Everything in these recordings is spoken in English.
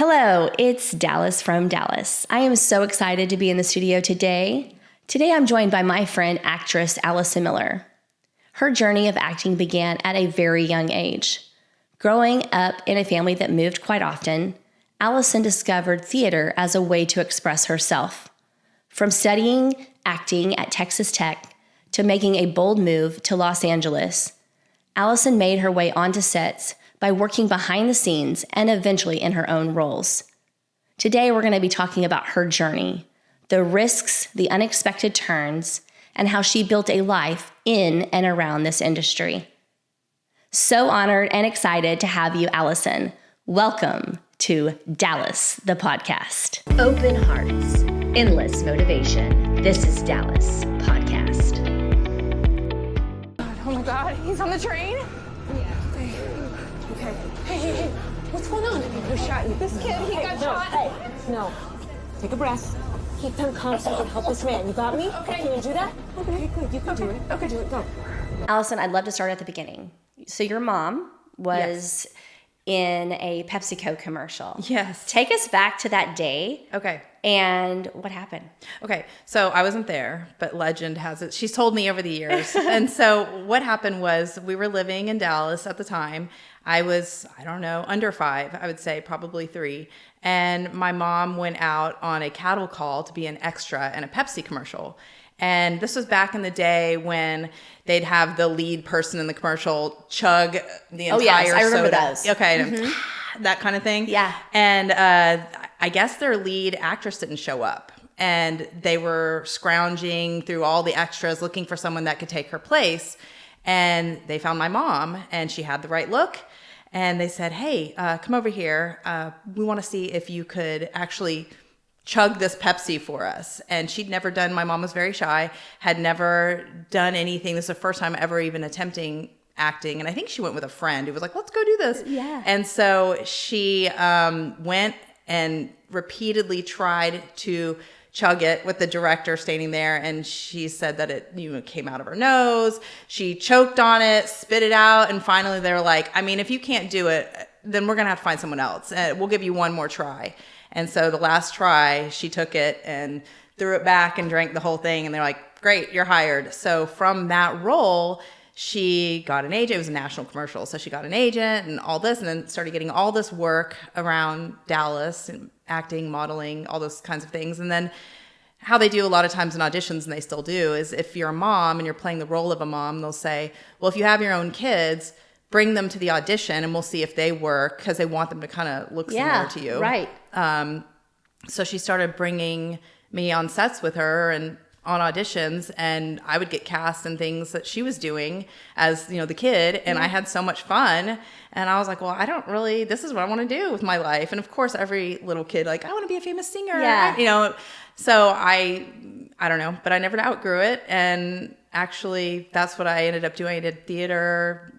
Hello, it's Dallas from Dallas. I am so excited to be in the studio today. Today I'm joined by my friend, actress Alison Miller. Her journey of acting began at a very young age. Growing up in a family that moved quite often, Alison discovered theater as a way to express herself. From studying acting at Texas Tech to making a bold move to Los Angeles, Alison made her way onto sets by working behind the scenes and eventually in her own roles. Today, we're going to be talking about her journey, the risks, the unexpected turns, and how she built a life in and around this industry. So honored and excited to have you, Alison. Welcome to Dallas, the podcast. Open hearts, endless motivation. This is Dallas Podcast. Oh my God, he's on the train? Yeah. Okay. Hey. What's going on? Who shot you? This kid, he got shot. Hey, no. Take a breath. Keep them calm so I can help this man. You got me? Okay. Can you do that? Okay, good. You can do it. Okay. Do it. Go. Alison, I'd love to start at the beginning. So your mom was in a PepsiCo commercial. Yes. Take us back to that day. Okay. And what happened? Okay. So I wasn't there, but legend has it. She's told me over the years. And so what happened was we were living in Dallas at the time. I was, under 5, I would say probably 3. And my mom went out on a cattle call to be an extra in a Pepsi commercial. And this was back in the day when they'd have the lead person in the commercial chug the entire yes, I remember soda. those. Okay. Mm-hmm. That kind of thing. Yeah. And I guess their lead actress didn't show up. And they were scrounging through all the extras looking for someone that could take her place. And they found my mom, and she had the right look. And they said, hey, come over here. We want to see if you could actually chug this Pepsi for us. And she'd never done, my mom was very shy, had never done anything. This is the first time ever even attempting acting. And I think she went with a friend who was like, let's go do this. Yeah. And so she went and repeatedly tried to chug it with the director standing there, and she said that it came out of her nose. She choked on it, spit it out, and finally they were like, if you can't do it, then we're gonna have to find someone else, and we'll give you one more try. And so the last try, she took it and threw it back and drank the whole thing, and they're like, great, you're hired. So from that role, she got an agent. It was a national commercial, so she got an agent and all this, and then started getting all this work around Dallas and acting, modeling, all those kinds of things. And then how they do a lot of times in auditions, and they still do, is if you're a mom and you're playing the role of a mom, they'll say, well, if you have your own kids, bring them to the audition and we'll see if they work, because they want them to kind of look similar to you. Right. So she started bringing me on sets with her and on auditions, and I would get cast in things that she was doing as, the kid. And I had so much fun. And I was like, well, this is what I want to do with my life. And of course, every little kid, I want to be a famous singer. Yeah. So I don't know, but I never outgrew it. And actually that's what I ended up doing. I did theater,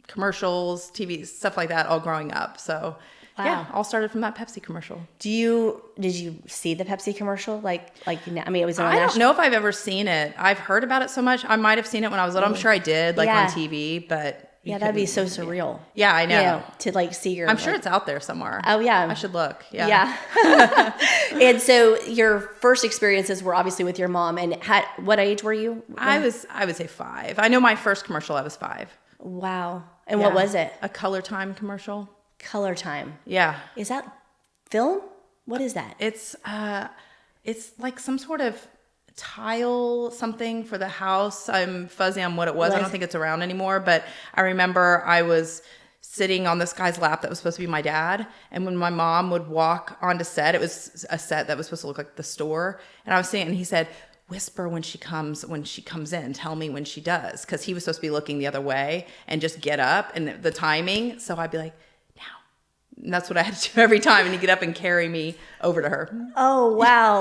commercials, TV, stuff like that, all growing up. So yeah, all started from that Pepsi commercial. Did you see the Pepsi commercial? It was on. I don't know if I've ever seen it. I've heard about it so much. I might have seen it when I was little. I'm sure I did, on TV, but that'd be so surreal. Yeah, I know. To see your. I'm sure it's out there somewhere. Oh yeah, I should look. Yeah. And so your first experiences were obviously with your mom. And what age were you? I would say 5. I know my first commercial. I was 5. Wow. And what was it? A Color Time commercial. Color Time. Yeah. Is that film? What is that? It's like some sort of tile something for the house. I'm fuzzy on what it was. I don't think it's around anymore, but I remember I was sitting on this guy's lap that was supposed to be my dad, and when my mom would walk onto set, it was a set that was supposed to look like the store, and I was sitting, and he said, whisper when she comes in, tell me when she does, because he was supposed to be looking the other way and just get up, and the timing, so I'd be like, and that's what I had to do every time, and he'd get up and carry me over to her. Oh, wow.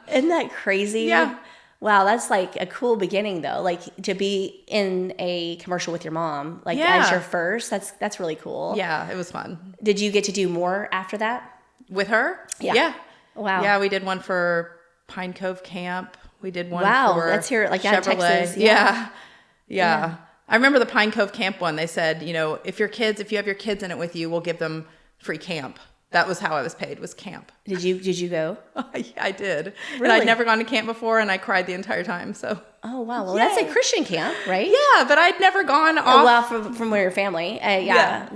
Isn't that crazy? Yeah. Wow, that's a cool beginning though. To be in a commercial with your mom, as your first, that's really cool. Yeah, it was fun. Did you get to do more after that? With her? Yeah. Wow. Yeah, we did one for Pine Cove Camp. We did one for let's hear it. Out of Chevrolet. Texas. Yeah. I remember the Pine Cove Camp one. They said, if you have your kids in it with you, we'll give them free camp. that was how I was paid, was camp. Did you go? Yeah, I did. Really? And I'd never gone to camp before, and I cried the entire time. So. Oh, wow. Well, that's a Christian camp, right? Yeah, but I'd never gone off. Well, from where your family. Yeah,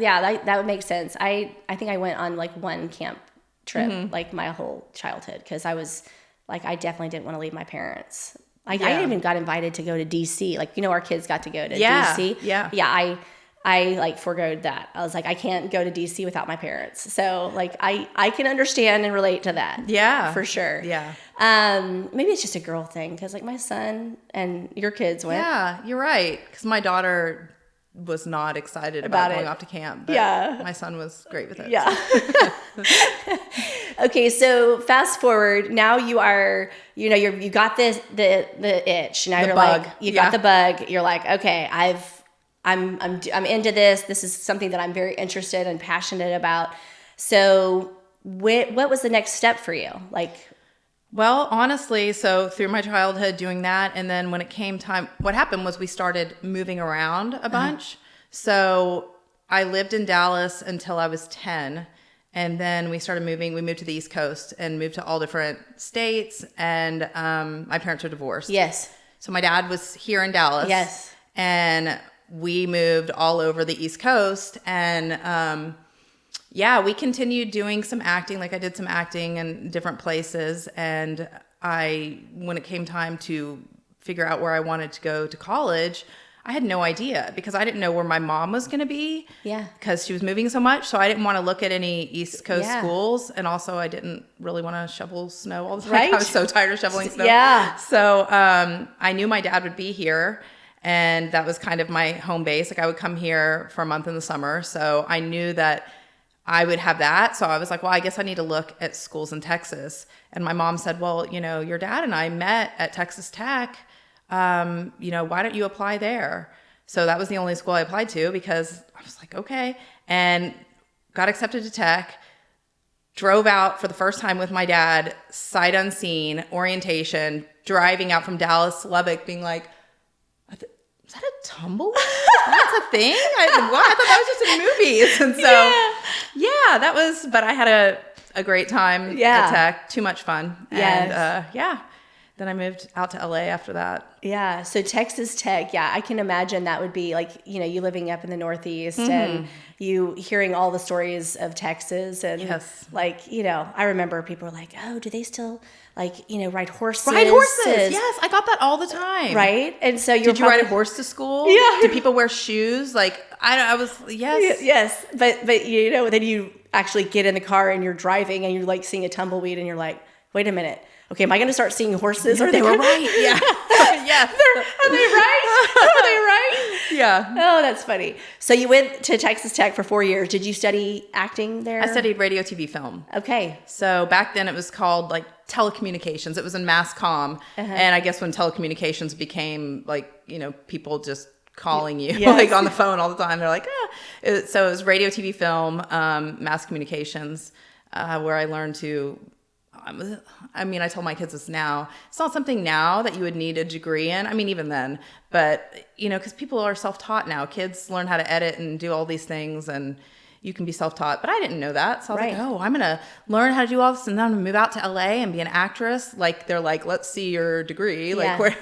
that would make sense. I think I went on like one camp trip like my whole childhood because I was like, I definitely didn't want to leave my parents. Like I even got invited to go to DC. Like, our kids got to go to DC. Yeah. Yeah, I like forgoed that. I was like, I can't go to DC without my parents. So like I can understand and relate to that. Yeah. For sure. Yeah. Maybe it's just a girl thing because like my son and your kids went. Yeah, you're right. Because my daughter was not excited about going off to camp. But my son was great with it. Yeah. Okay, so fast forward. Now you are, you got the itch. Now you're bug. like, you got the bug. You're like, okay, I'm into this. This is something that I'm very interested and passionate about. So what was the next step for you? Like, well, honestly, so through my childhood doing that, and then when it came time, what happened was we started moving around a bunch. So I lived in Dallas until I was 10, and then we started moving. We moved to the East Coast and moved to all different states, and my parents are divorced. yes. So my dad was here in Dallas. Yes. And we moved all over the East Coast, and we continued doing some acting. Like I did some acting in different places, and when it came time to figure out where I wanted to go to college, I had no idea because I didn't know where my mom was going to be. Yeah. Because she was moving so much, so I didn't want to look at any East Coast schools, and also I didn't really want to shovel snow all the time. Right. I was so tired of shoveling snow. Yeah. So I knew my dad would be here. And that was kind of my home base. Like I would come here for a month in the summer. So I knew that I would have that. So I was like, well, I guess I need to look at schools in Texas. And my mom said, well, your dad and I met at Texas Tech. Why don't you apply there? So that was the only school I applied to because I was like, okay. And got accepted to Tech. Drove out for the first time with my dad, sight unseen, orientation, driving out from Dallas to Lubbock, being like, is that a tumbleweed? That's a thing? I thought that was just in movies. And so, that was, but I had a great time at Tech. Too much fun. Yes. And then I moved out to LA after that. Yeah. So Texas Tech, I can imagine that would be like, you living up in the Northeast and you hearing all the stories of Texas and like, I remember people were like, oh, do they still like, ride horses? Ride horses. Yes. I got that all the time. Right. And so did you ride a horse to school? Yeah. Did people wear shoes? Like I was, yes. Yes. But then you actually get in the car and you're driving and you're like seeing a tumbleweed and you're like, wait a minute. Okay, am I going to start seeing horses? They were right. Yeah. Yes. Are they right? Are they right? Yeah. Oh, that's funny. So you went to Texas Tech for 4 years. Did you study acting there? I studied radio, TV, film. Okay. So back then it was called like telecommunications. It was in mass comm. And I guess when telecommunications became like, people just calling you like on the phone all the time, they're like, So it was radio, TV, film, mass communications, where I learned to, I tell my kids this now. It's not something now that you would need a degree in. I mean, even then, but because people are self-taught now. Kids learn how to edit and do all these things, and you can be self-taught. But I didn't know that, so I was like, oh, I'm gonna learn how to do all this, and then I'm gonna move out to LA and be an actress. Like they're like, let's see your degree. Like where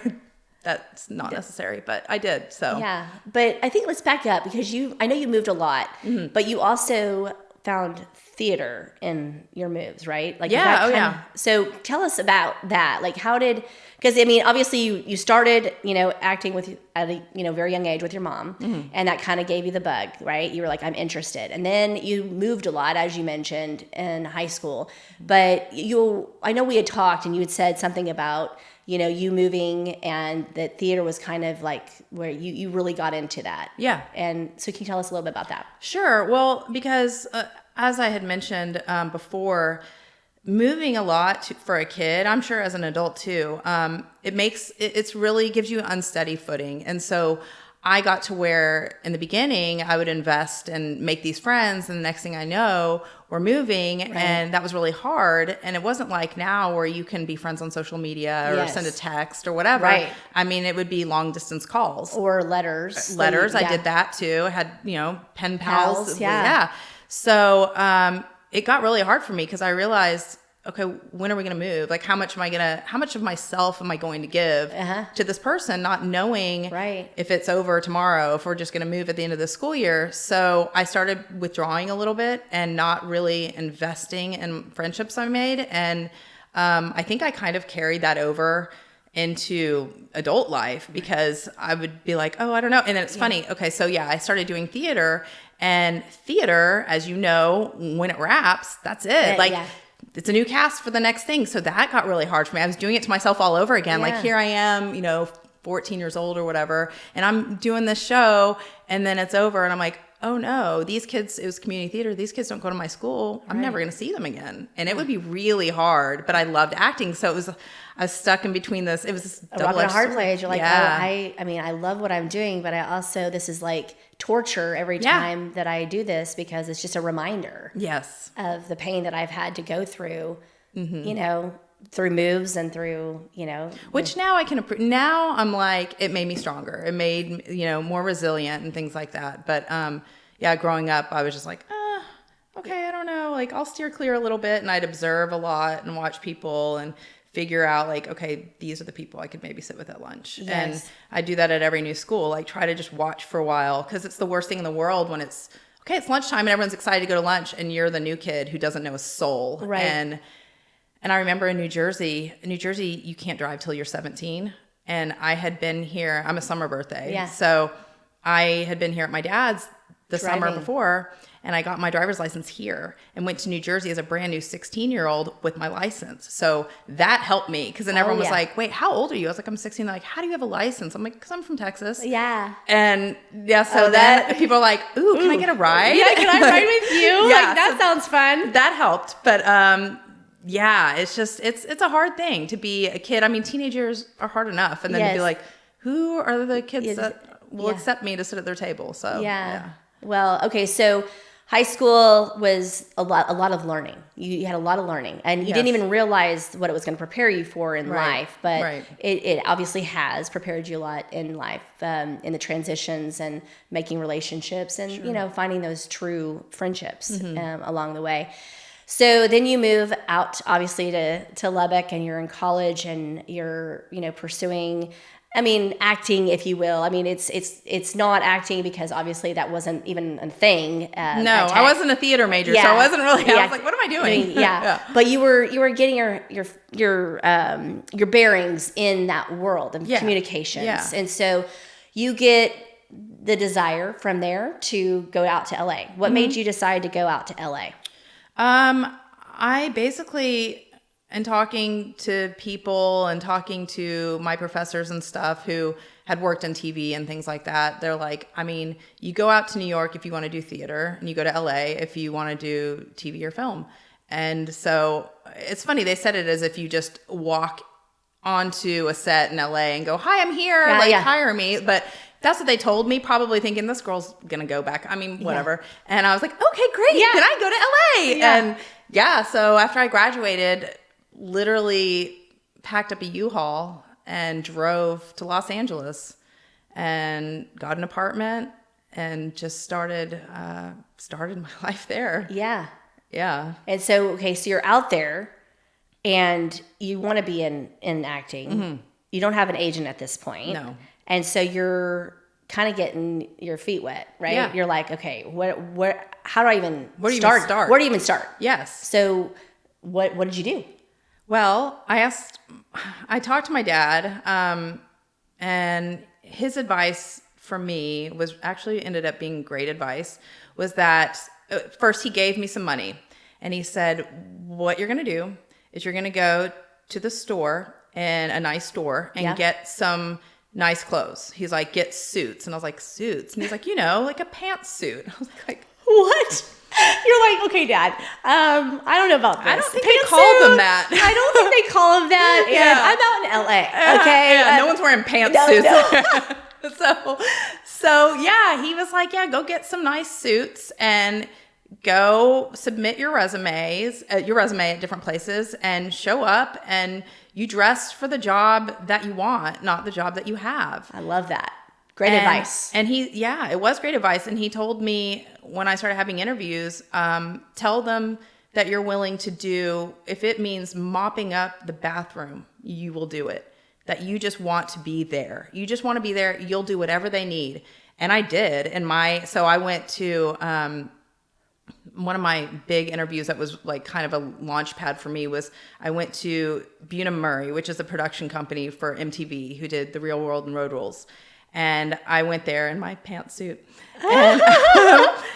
that's not necessary, but I did. So yeah, but I think let's back up because I know you moved a lot, but you also found theater in your moves, right? Like So tell us about that. Like because obviously you started, acting at a very young age with your mom, and that kind of gave you the bug, right? You were like, I'm interested. And then you moved a lot, as you mentioned, in high school. But I know we had talked and you had said something about, you moving and that theater was kind of like where you really got into that. Yeah. And so can you tell us a little bit about that? Sure. Well, because as I had mentioned before, moving a lot for a kid, I'm sure as an adult too, it's really gives you unsteady footing. And so I got to where in the beginning I would invest and make these friends, and the next thing I know, we're moving, and that was really hard. And it wasn't like now where you can be friends on social media or send a text or whatever. Right. It would be long distance calls or letters. I did that too. I had pen pals. Yeah. So it got really hard for me because I realized, okay, when are we going to move? Like, how much of myself am I going to give to this person, not knowing if it's over tomorrow, if we're just going to move at the end of the school year. So I started withdrawing a little bit and not really investing in friendships I made. And I think I kind of carried that over into adult life because I would be like, oh, I don't know. And then it's funny. Okay, so yeah, I started doing theater, and theater, as you know, when it wraps, that's it. It's a new cast for the next thing. So that got really hard for me. I was doing it to myself all over again. Like, here I am, 14 years old or whatever, and I'm doing this show, and then it's over, and I'm like, oh no, these kids, it was community theater, these kids don't go to my school. I'm never going to see them again. And it would be really hard, but I loved acting. So I was stuck in between this. It was this a rock and a hard place. You're like, I mean, I love what I'm doing, but I also, this is like torture every time that I do this because it's just a reminder of the pain that I've had to go through, through moves and through, Which now I can, now I'm like, it made me stronger. It made, more resilient and things like that. But growing up, I was just like, okay, I don't know. Like, I'll steer clear a little bit, and I'd observe a lot and watch people and figure out like, okay, these are the people I could maybe sit with at lunch. And I do that at every new school, like try to just watch for a while, because it's the worst thing in the world when it's, okay, it's lunchtime and everyone's excited to go to lunch and you're the new kid who doesn't know a soul. Right. And I remember in New Jersey, you can't drive till you're 17. And I had been here, I'm a summer birthday. Yeah. So I had been here at my dad's the summer before, and I got my driver's license here and went to New Jersey as a brand new 16-year-old with my license. So that helped me, because then everyone was like, wait, how old are you? I was like, I'm 16. They're like, how do you have a license? I'm like, because I'm from Texas. Yeah. And so then people are like, ooh, can I get a ride? Yeah, can I ride with you? Like, that sounds fun. That helped. But it's just, it's a hard thing to be a kid. I mean, teenage years are hard enough. And then to be like, who are the kids that will accept me to sit at their table? So yeah. Well, okay, so high school was a lot of learning. You had a lot of learning, and you didn't even realize what it was going to prepare you for in life. But it obviously has prepared you a lot in life, in the transitions and making relationships, and finding those true friendships along the way. So then you move out, obviously, to Lubbock, and you're in college, and you're pursuing, acting, if you will. I mean, it's not acting, because obviously that wasn't even a thing. No, I wasn't a theater major, so I wasn't really. I was like, what am I doing? But you were getting your bearings in that world of communications, and so you get the desire from there to go out to LA. What made you decide to go out to LA? I basically, and talking to people and talking to my professors and stuff who had worked in TV and things like that, they're like, you go out to New York if you want to do theater, and you go to LA if you want to do TV or film. And so it's funny, they said it as if you just walk onto a set in LA and go, hi, I'm here, hire me. But that's what they told me, probably thinking this girl's going to go back. Whatever. And I was like, okay, great. Can I go to LA? And so after I graduated, literally packed up a U-Haul and drove to Los Angeles and got an apartment and just started my life there. Yeah. Yeah. And so, okay, so you're out there and you want to be in acting. Mm-hmm. You don't have an agent at this point. No. And so you're kind of getting your feet wet, right? Yeah. You're like, okay, how do I even start? Where do you even start? Yes. So what did you do? Well, I talked to my dad, and his advice for me was actually ended up being great advice, was that first he gave me some money, and he said, what you're going to do is you're going to go to the store, in a nice store, and get some nice clothes. He's like, get suits. And I was like, suits? And he's like, like a pantsuit. I was like, what? You're like, okay, Dad, I don't know about this. I don't think they call them that. I don't think they call them that. And I'm out in LA, okay? No one's wearing pantsuits. No. So he was like, go get some nice suits and go submit your resume at different places and show up, and you dress for the job that you want, not the job that you have. I love that. Great advice. And it was great advice. And he told me when I started having interviews, tell them that you're willing to do. If it means mopping up the bathroom, you will do it. That you just want to be there. You just want to be there. You'll do whatever they need. And I did. So I went to one of my big interviews that was like kind of a launch pad for me was I went to Bunim/Murray, which is a production company for MTV who did The Real World and Road Rules. And I went there in my pantsuit. And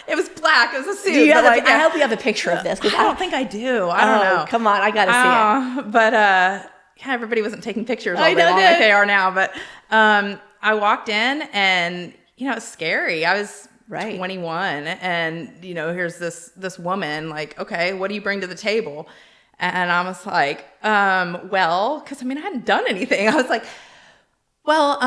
it was black. It was a suit. I hope you have a picture of this. I don't think I do. I don't know. Come on. I got to see it. But yeah, everybody wasn't taking pictures all day long like they are now. But I walked in and, it's scary. I was 21 and, here's this woman like, okay, what do you bring to the table? And I was like, well, because I hadn't done anything. I was like, well,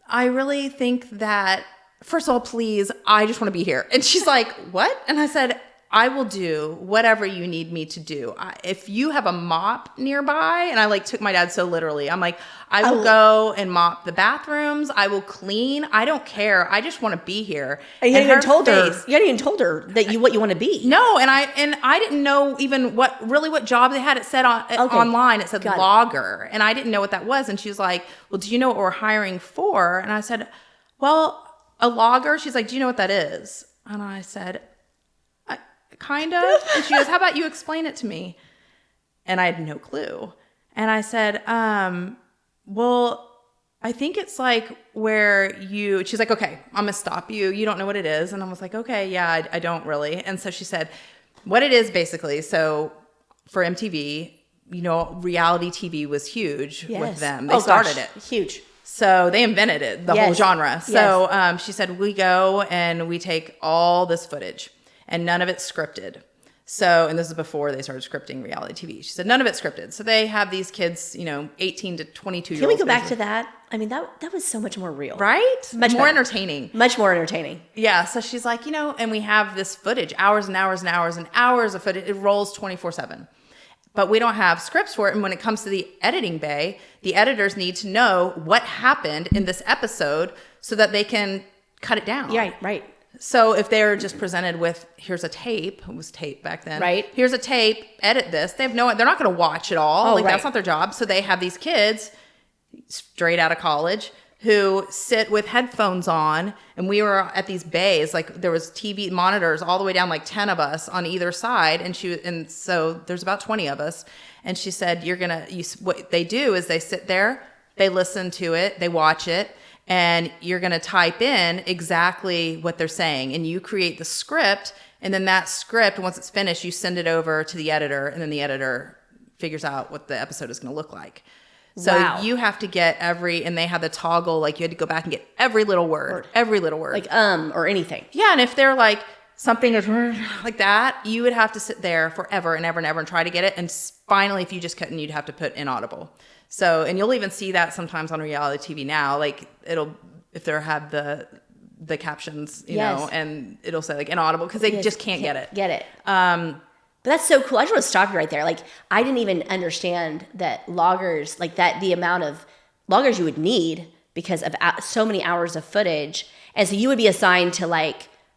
I really think that, first of all, please, I just want to be here. And she's like, what? And I said, I will do whatever you need me to do. If you have a mop nearby, and I took my dad so literally, I'm like, I will go and mop the bathrooms. I will clean. I don't care. I just want to be here. You hadn't even told her. You hadn't even told her that what you want to be. No, and I didn't know even what job they had. It said online. It said logger, and I didn't know what that was. And she was like, well, do you know what we're hiring for? And I said, well, a logger. She's like, do you know what that is? And I said, kind of. And she goes, how about you explain it to me? And I had no clue. And I said, well, I think it's like where she's like, okay, I'm going to stop you. You don't know what it is. And I was like, okay, yeah, I don't really. And so she said, what it is basically. So for MTV, reality TV was huge with them. They started it. Huge. So they invented it, the whole genre. So she said, we go and we take all this footage. And none of it's scripted. So, and this is before they started scripting reality TV. She said, none of it's scripted. So they have these kids, 18 to 22 years old. Can we go back to that? That was so much more real. Right? Much more better. Entertaining. Much more entertaining. Yeah. So she's like, and we have this footage, hours and hours and hours and hours of footage. It rolls 24/7. But we don't have scripts for it. And when it comes to the editing bay, the editors need to know what happened in this episode so that they can cut it down. Yeah, right. So if they're just presented with, here's a tape, it was tape back then. Right. Here's a tape, edit this. They're not going to watch it all. That's not their job. So they have these kids straight out of college who sit with headphones on. And we were at these bays, there was TV monitors all the way down, 10 of us on either side. And so there's about 20 of us. And she said, what they do is they sit there, they listen to it, they watch it. And you're going to type in exactly what they're saying. And you create the script. And then that script, once it's finished, you send it over to the editor. And then the editor figures out what the episode is going to look like. So you have to get and they had the toggle, you had to go back and get every little word. Every little word. Or anything. Yeah. And if they're something is like that, you would have to sit there forever and ever and ever and try to get it. And finally, if you just couldn't, you'd have to put inaudible. So, and you'll even see that sometimes on reality TV now, if they have the captions, you know, and it'll say inaudible because they just can't get it. But that's so cool. I just want to stop you right there. I didn't even understand that loggers, the amount of loggers you would need because of so many hours of footage. And so you would be assigned to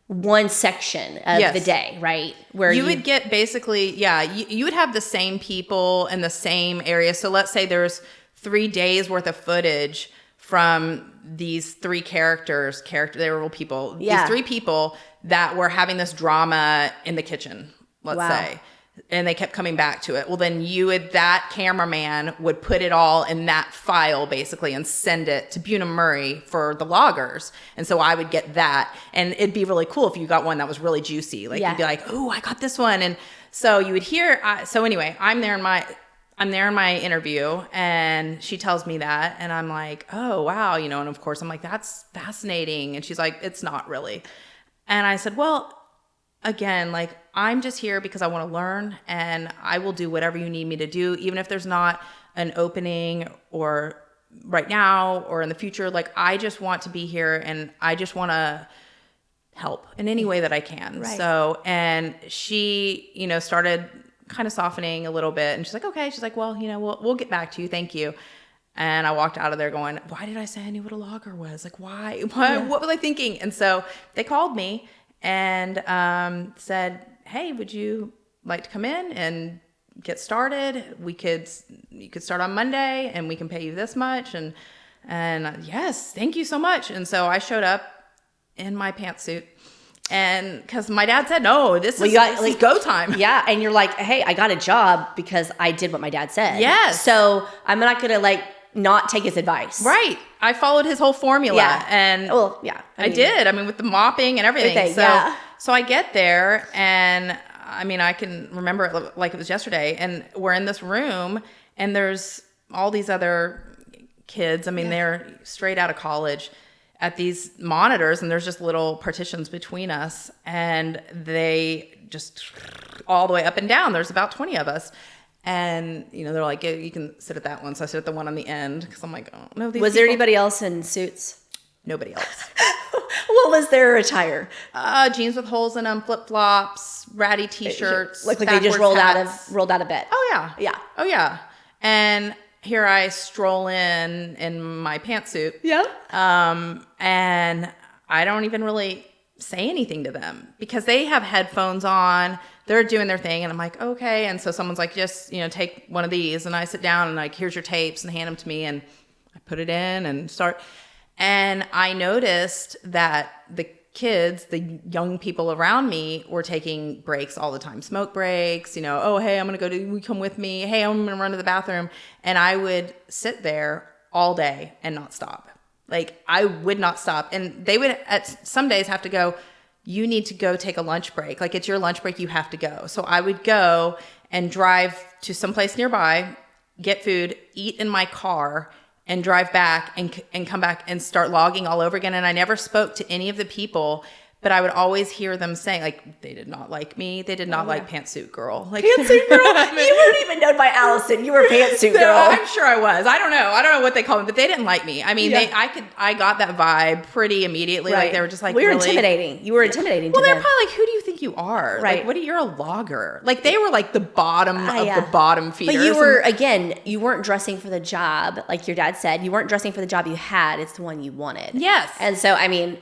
one section of the day, right? Where you would get basically, you would have the same people in the same area. So let's say there's 3 days worth of footage from these 3 characters, they were real people, these 3 people that were having this drama in the kitchen, let's say. And they kept coming back to it. Well, then that cameraman would put it all in that file basically and send it to Bunim/Murray for the loggers. And so I would get that. And it'd be really cool if you got one that was really juicy. You'd be like, oh, I got this one. And so you would hear, so anyway, I'm there in my interview and she tells me that. And I'm like, oh, wow. And of course I'm like, that's fascinating. And she's like, it's not really. And I said, well, again, I'm just here because I want to learn and I will do whatever you need me to do, even if there's not an opening or right now or in the future. I just want to be here and I just want to help in any way that I can. Right. So, and she, started kind of softening a little bit and she's like, okay. She's like, well, we'll get back to you. Thank you. And I walked out of there going, why did I say I knew what a logger was? Why? What was I thinking? And so they called me and said, hey, would you like to come in and get started? You could start on Monday and we can pay you this much. And yes, thank you so much. And so I showed up in my pantsuit, and because my dad said, no, this is go time. Yeah. And you're like, hey, I got a job because I did what my dad said. Yes. So I'm not going to not take his advice. Right. I followed his whole formula. Yeah. And well, yeah, I did. I mean, with the mopping and everything. So I get there, and I mean, I can remember it like it was yesterday, and we're in this room, and there's all these other kids. I mean, they're straight out of college at these monitors, and there's just little partitions between us, and they just all the way up and down. There's about 20 of us. And, they're like, yeah, you can sit at that one. So I sit at the one on the end because I'm like, oh, no. Was there anybody else in suits? Nobody else. What was their attire? Jeans with holes in them, flip-flops, ratty T-shirts. Like they just rolled out of bed. Oh, yeah. Yeah. Oh, yeah. And here I stroll in my pantsuit. Yeah. And I don't even really say anything to them because they have headphones on. They're doing their thing, and I'm like, okay. And so someone's like, just, take one of these. And I sit down and like, here's your tapes, and hand them to me, and I put it in and start. And I noticed that the kids, the young people around me, were taking breaks all the time, smoke breaks, oh, hey, I'm going to you come with me. Hey, I'm going to run to the bathroom. And I would sit there all day and not stop. Like, I would not stop. And they would at some days have to go, you need to go take a lunch break. Like, it's your lunch break, you have to go. So I would go and drive to someplace nearby, get food, eat in my car, and drive back and come back and start logging all over again. And I never spoke to any of the people, but I would always hear them saying, like, they did not like me. They did not like Pantsuit Girl. Like, Pantsuit Girl? You weren't even known by Allison. You were Pantsuit Girl. I'm sure I was. I don't know what they call me, but they didn't like me. I mean, I got that vibe pretty immediately. Right. Like, they were just like, we were really intimidating. You were intimidating to them. Well, they're them. probably like, who do you think you are? Right. Like, you're a logger. Like, they were like the bottom of the bottom feeders. But you weren't dressing for the job. Like your dad said, you weren't dressing for the job you had. It's the one you wanted. Yes. And so, I mean,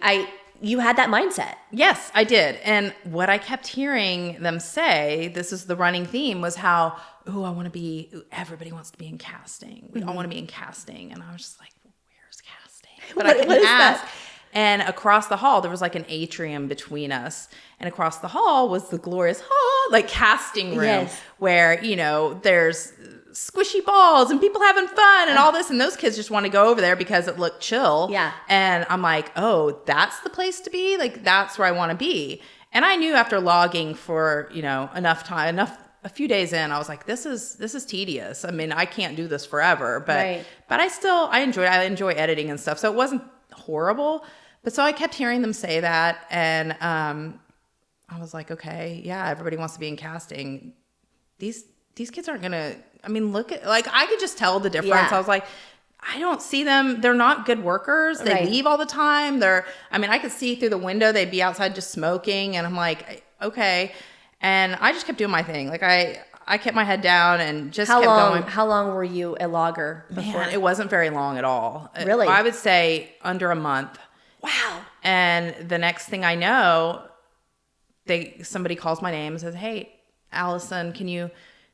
you had that mindset. Yes, I did. And what I kept hearing them say, this is the running theme, was how, everybody wants to be in casting. We all want to be in casting. And I was just like, well, where's casting? But I couldn't ask. That? And across the hall, there was like an atrium between us. And across the hall was the glorious casting room where, there's squishy balls and people having fun and all this, and those kids just want to go over there because it looked chill. Yeah. And I'm like, oh, that's the place to be? Like, that's where I want to be. And I knew after logging for, a few days in, I was like, this is tedious. I mean, I can't do this forever, but I enjoy editing and stuff. So it wasn't horrible. But so I kept hearing them say that, and I was like, okay, yeah, everybody wants to be in casting. These kids aren't gonna, look at, like, I could just tell the difference. I was like, I don't see them. They're not good workers. They leave all the time. I could see through the window. They'd be outside just smoking. And I'm like, okay. And I just kept doing my thing. Like, I kept my head down and just kept going. How long were you a logger before? Man, it wasn't very long at all. Really? I would say under a month. Wow. And the next thing I know, somebody calls my name and says, hey, Allison, can you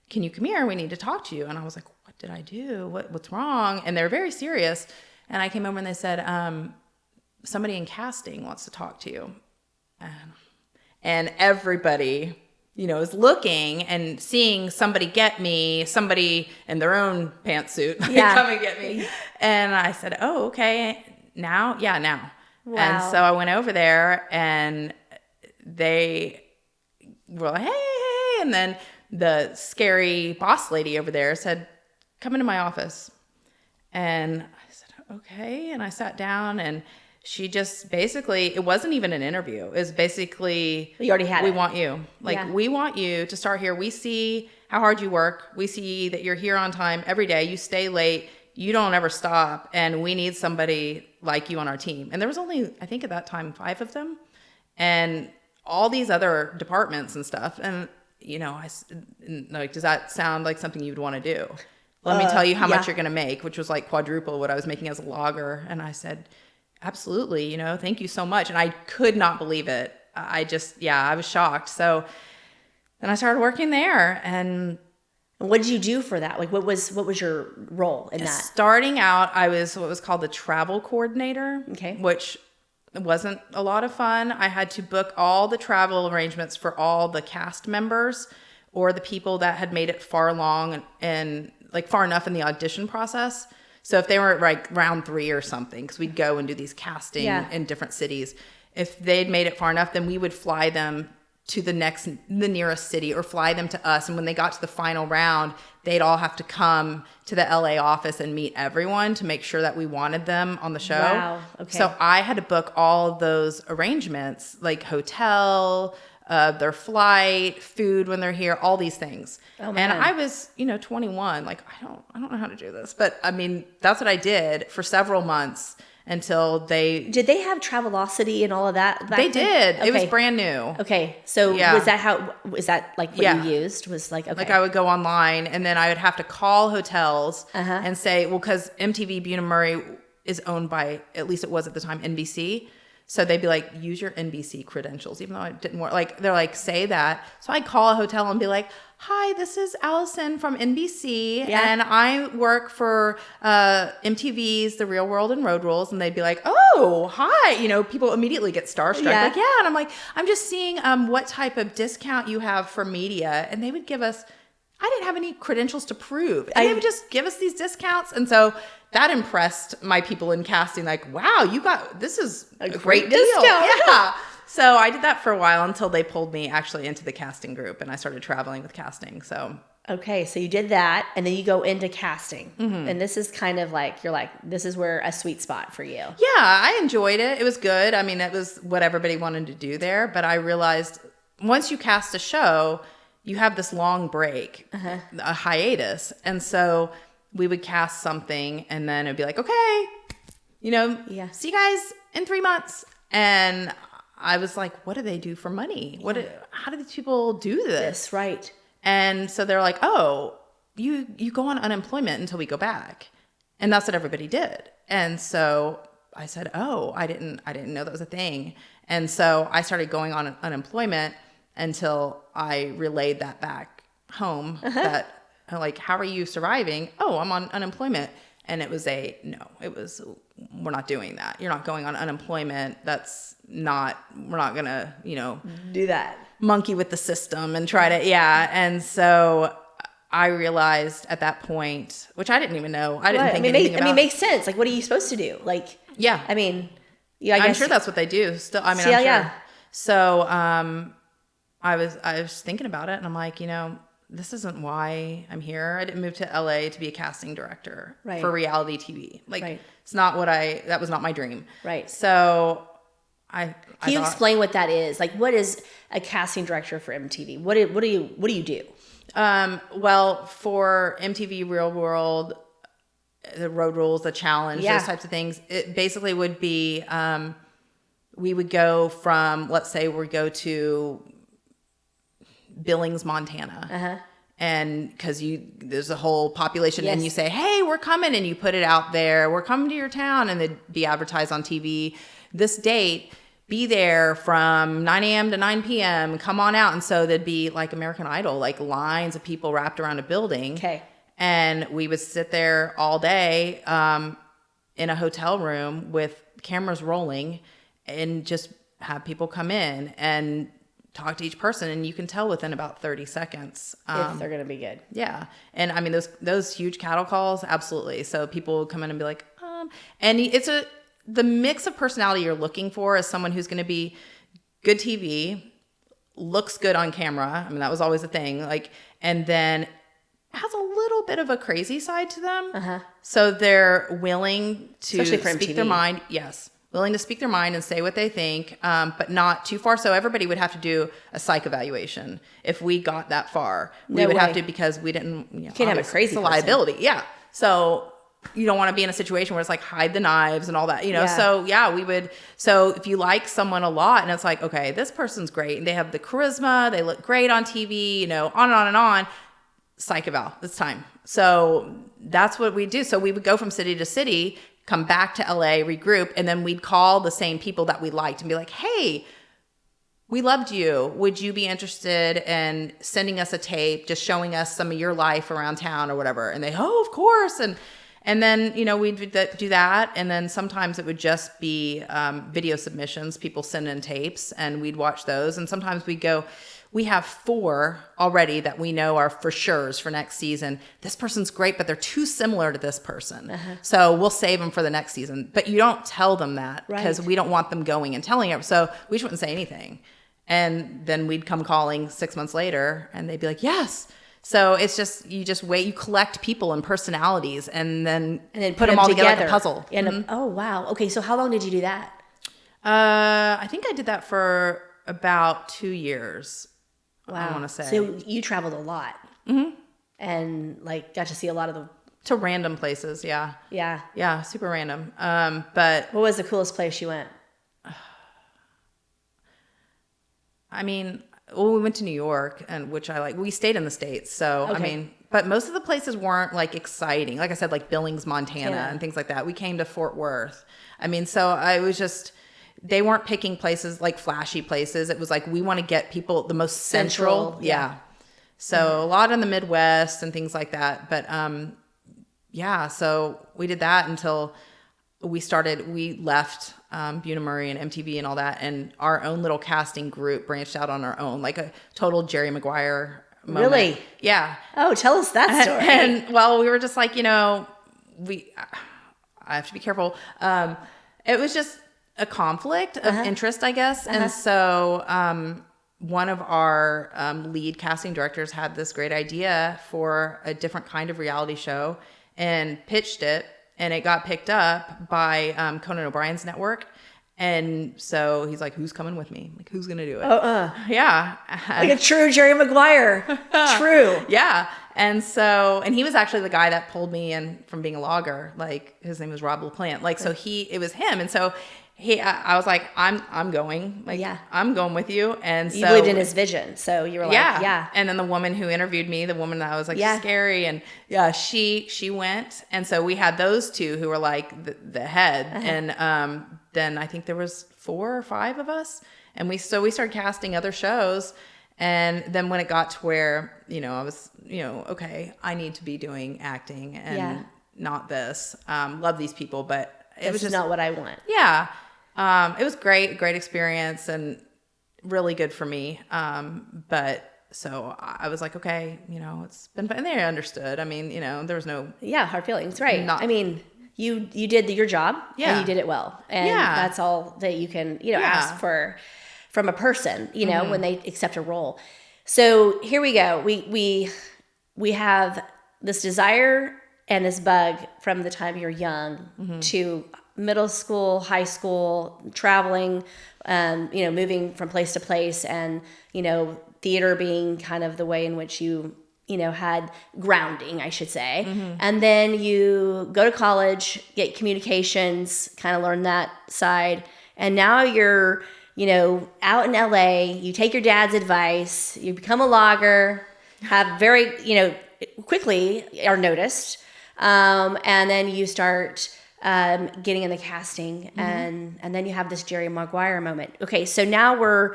come here? We need to talk to you. And I was like, what did I do? What's wrong? And they're very serious. And I came over and they said, somebody in casting wants to talk to you. And everybody, is looking and seeing somebody in their own pantsuit come and get me. And I said, oh, okay. Now? Yeah, now. Wow. And so I went over there and they were like, hey. And then the scary boss lady over there said, come into my office. And I said, okay. And I sat down and she just basically, it wasn't even an interview. It was basically, you already had we want you. We want you to start here. We see how hard you work. We see that you're here on time every day. You stay late. You don't ever stop. And we need somebody like you on our team. And there was only, I think at that time, 5 of them. And all these other departments and stuff. And does that sound like something you'd want to do? Let me tell you how much you're going to make, which was like quadruple what I was making as a logger. And I said, absolutely, thank you so much. And I could not believe it. I was shocked. So then I started working there. And what did you do for that? Like, what was your role in that? starting out, I was what was called the travel coordinator, Okay. which wasn't a lot of fun. I had to book all the travel arrangements for all the cast members or the people that had made it far along and like far enough in the audition process. So if they were like round 3 or something, because we'd go and do these casting in different cities. If they'd made it far enough, then we would fly them to the nearest city or fly them to us. And when they got to the final round, they'd all have to come to the LA office and meet everyone to make sure that we wanted them on the show. Wow. Okay. So I had to book all of those arrangements, like hotel, their flight, food when they're here, all these things. Oh, and man. I was, 21. Like, I don't know how to do this. But I mean, that's what I did for several months until Did they have Travelocity and all of that? They did. Okay. It was brand new. Okay. So Yeah. was that like what you used? Was like, okay. Like I would go online and then I would have to call hotels and say, well, because MTV Buena Murray is owned by, at least it was at the time, NBC. So they'd be like, use your NBC credentials, even though it didn't work. Like, they're like, say that. So I'd call a hotel and be like, hi, this is Allison from NBC. And I work for MTV's The Real World and Road Rules. And they'd be like, oh, hi. People immediately get starstruck. Yeah. Like, yeah. And I'm like, I'm just seeing what type of discount you have for media. And they would give us, I didn't have any credentials to prove. And they would just give us these discounts. And so that impressed my people in casting. Like, wow, this is a great deal. discount. Yeah. So I did that for a while until they pulled me actually into the casting group and I started traveling with casting. So Okay, so you did that, and then you go into casting. And this is kind of like, you're like, this is where a sweet spot for you. yeah, I enjoyed it. It was good. I mean, it was what everybody wanted to do there. But I realized once you cast a show, you have this long break, a hiatus. And so we would cast something and then it'd be like, okay, see you guys in 3 months. And I was like, what do they do for money? How do these people do this? Yes, right. And so they're like, oh, you go on unemployment until we go back. And that's what everybody did. And so I said, oh, I didn't know that was a thing. And so I started going on unemployment until I relayed that back home that like, how are you surviving? Oh, I'm on unemployment. And it was we're not doing that. You're not going on unemployment. We're not going to, Do that. monkey with the system and try to, And so I realized at that point, which I didn't even know. I didn't think anything about. I mean, it makes sense. Like, what are you supposed to do? Like, Yeah. I mean, I'm sure that's what they do. Still, I mean, I'm sure. Yeah. So, I was thinking about it and I'm like, this isn't why I'm here. I didn't move to LA to be a casting director for reality TV. Like, it's not that was not my dream. Right. So Can you explain what that is? Like, what is a casting director for MTV? What do you do? Well, for MTV Real World, the Road Rules, the Challenge, those types of things, it basically would be, we would go from, let's say we go to Billings, Montana. And because there's a whole population and you say, hey, we're coming, and you put it out there, we're coming to your town, and it'd be advertised on TV, this date, be there from 9 a.m. to 9 p.m., come on out. And so there'd be like American Idol, like lines of people wrapped around a building. Okay. And we would sit there all day in a hotel room with cameras rolling and just have people come in and talk to each person. And you can tell within about 30 seconds. If they're going to be good. Yeah. And I mean, those huge cattle calls, absolutely. So people would come in and be like, and the mix of personality you're looking for is someone who's going to be good TV, looks good on camera. I mean, that was always a thing. Like, and then has a little bit of a crazy side to them. So they're willing to speak their mind. Yes. Willing to speak their mind and say what they think, but not too far. So everybody would have to do a psych evaluation if we got that far. We would have to, because we didn't. You can't have a crazy person. Liability. Yeah. So you don't want to be in a situation where it's like hide the knives and all that, So we would. So if you like someone a lot and it's like, okay, this person's great and they have the charisma, they look great on TV, on and on and on. Psych eval. It's time. So that's what we do. So we would go from city to city, come back to LA, regroup, and then we'd call the same people that we liked and be like, hey, we loved you. Would you be interested in sending us a tape, just showing us some of your life around town or whatever? And they, oh, of course. And then, we'd do that. And then sometimes it would just be video submissions. People send in tapes and we'd watch those. And sometimes we'd go, we have 4 already that we know are for sures for next season. This person's great, but they're too similar to this person. So we'll save them for the next season. But you don't tell them that because we don't want them going and telling it. So we just wouldn't say anything. And then we'd come calling 6 months later and they'd be like, yes. So it's just, you just wait, you collect people and personalities and then put them all together like a puzzle. Oh, wow. Okay. So how long did you do that? I think I did that for about 2 years. Wow. I want to say. So you traveled a lot and like got to see a lot of the. To random places. Yeah. Yeah. Yeah. Super random. But what was the coolest place you went? I mean, well, we went to New York, and which I like. We stayed in the States, so I mean, but most of the places weren't like exciting. Like I said, like Billings, Montana, and things like that. We came to Fort Worth. I mean, so I was just, they weren't picking places like flashy places. It was like, we want to get people the most central. Yeah. So a lot in the Midwest and things like that. But yeah, so we did that until we left Buena Murray and MTV and all that, and our own little casting group branched out on our own, like a total Jerry Maguire moment. Really? Yeah. Oh, tell us that story. And well, we were just like, I have to be careful. It was just a conflict of interest, I guess. And so one of our lead casting directors had this great idea for a different kind of reality show and pitched it. And it got picked up by Conan O'Brien's network. And so he's like, who's coming with me? Like, who's going to do it? Yeah. Like a true Jerry Maguire. True. Yeah. And so, and he was actually the guy that pulled me in from being a logger. Like, his name was Rob LaPlante. Like, so it was him. And so I was like, I'm going. Like, I'm going with you. And so you believed in his vision. So you were like, yeah. And then the woman who interviewed me, the woman that was like scary, and she went. And so we had those two who were like the head. And then I think there was 4 or 5 of us, and we started casting other shows. And then when it got to where I was okay, I need to be doing acting and not this. Love these people, but it was just not what I want. Yeah. It was great experience and really good for me. But so I was like, okay, it's been fun. And they understood. I mean, there was no hard feelings, right? I mean, you did your job and you did it well. And that's all that you can, ask for from a person, when they accept a role. So here we go. We have this desire and this bug from the time you're young to middle school, high school, traveling, moving from place to place, and, theater being kind of the way in which you had grounding, I should say. And then you go to college, get communications, kind of learn that side. And now you're, out in LA, you take your dad's advice, you become a logger, have very, quickly are noticed. And then you start getting in the casting, and then you have this Jerry Maguire moment. Okay, so now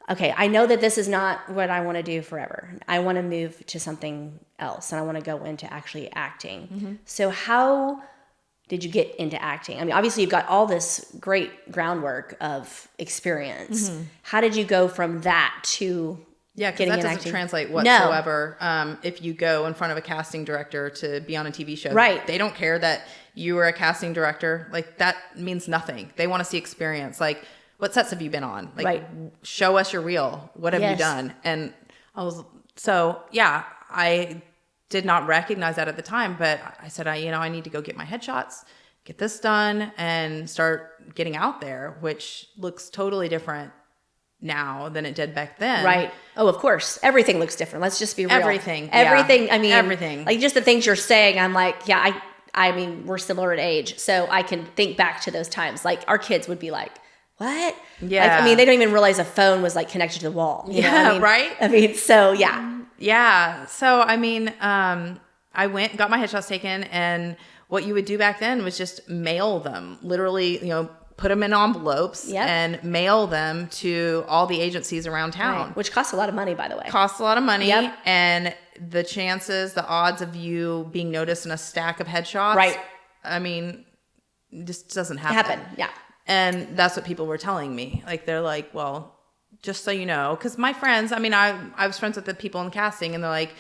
I know that this is not what I want to do forever. I want to move to something else, and I want to go into actually acting. So how did you get into acting? I mean, obviously you've got all this great groundwork of experience. How did you go from that to because that doesn't acting? Translate whatsoever. No. If you go in front of a casting director to be on a TV show, they don't care that you were a casting director. Like, that means nothing. They want to see experience. Like, what sets have you been on? Like, show us your reel. What have you done? And I did not recognize that at the time, but I said, I need to go get my headshots, get this done, and start getting out there, which looks totally different now than it did back then. Right. Oh, of course. Everything looks different. Let's just be real. Everything. I mean, everything. Like, just the things you're saying, I'm like, I mean, we're similar in age, so I can think back to those times. Like, our kids would be like, what? Yeah. Like, I mean, they don't even realize a phone was like connected to the wall. You know what I mean? Right? I mean, so yeah. Yeah. So, I mean, I went, got my headshots taken, and what you would do back then was just mail them. Literally, put them in envelopes and mail them to all the agencies around town. Right. Which costs a lot of money, by the way. Costs a lot of money. Yep. And the odds of you being noticed in a stack of headshots, right. I mean, just doesn't happen. Yeah. And that's what people were telling me. Like, they're like, well, just so you know, because my friends, I mean, I was friends with the people in casting, and they're like,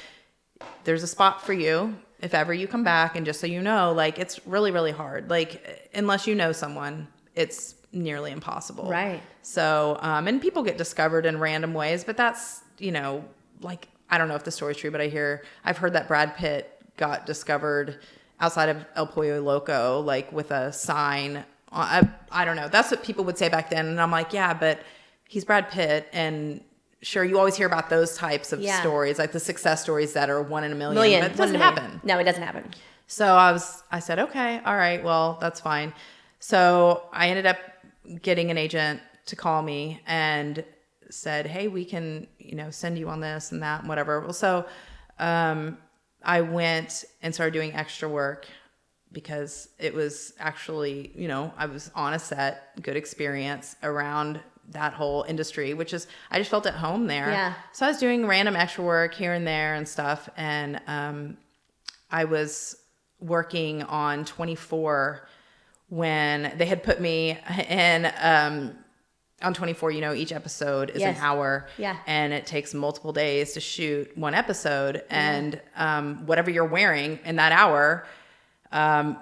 there's a spot for you if ever you come back, and just so you know, like, it's really, really hard. Like, unless you know someone, it's nearly impossible. Right. So, and people get discovered in random ways, but that's, you know, like, I don't know if the story's true, but I've heard that Brad Pitt got discovered outside of El Pollo Loco, like with a sign. I don't know. That's what people would say back then. And I'm like, yeah, but he's Brad Pitt. And sure, you always hear about those types of stories, like the success stories that are 1 in a million. But it doesn't happen. No, it doesn't happen. So I said, okay, all right, well, that's fine. So I ended up getting an agent to call me and said, hey, we can, you know, send you on this and that and whatever. Well, so I went and started doing extra work because it was actually, you know, I was on a set, good experience around that whole industry, which is, I just felt at home there. Yeah. So I was doing random extra work here and there and stuff. And I was working on 24 when they had put me in on 24, you know, each episode is an hour. Yeah. And it takes multiple days to shoot one episode. And whatever you're wearing in that hour,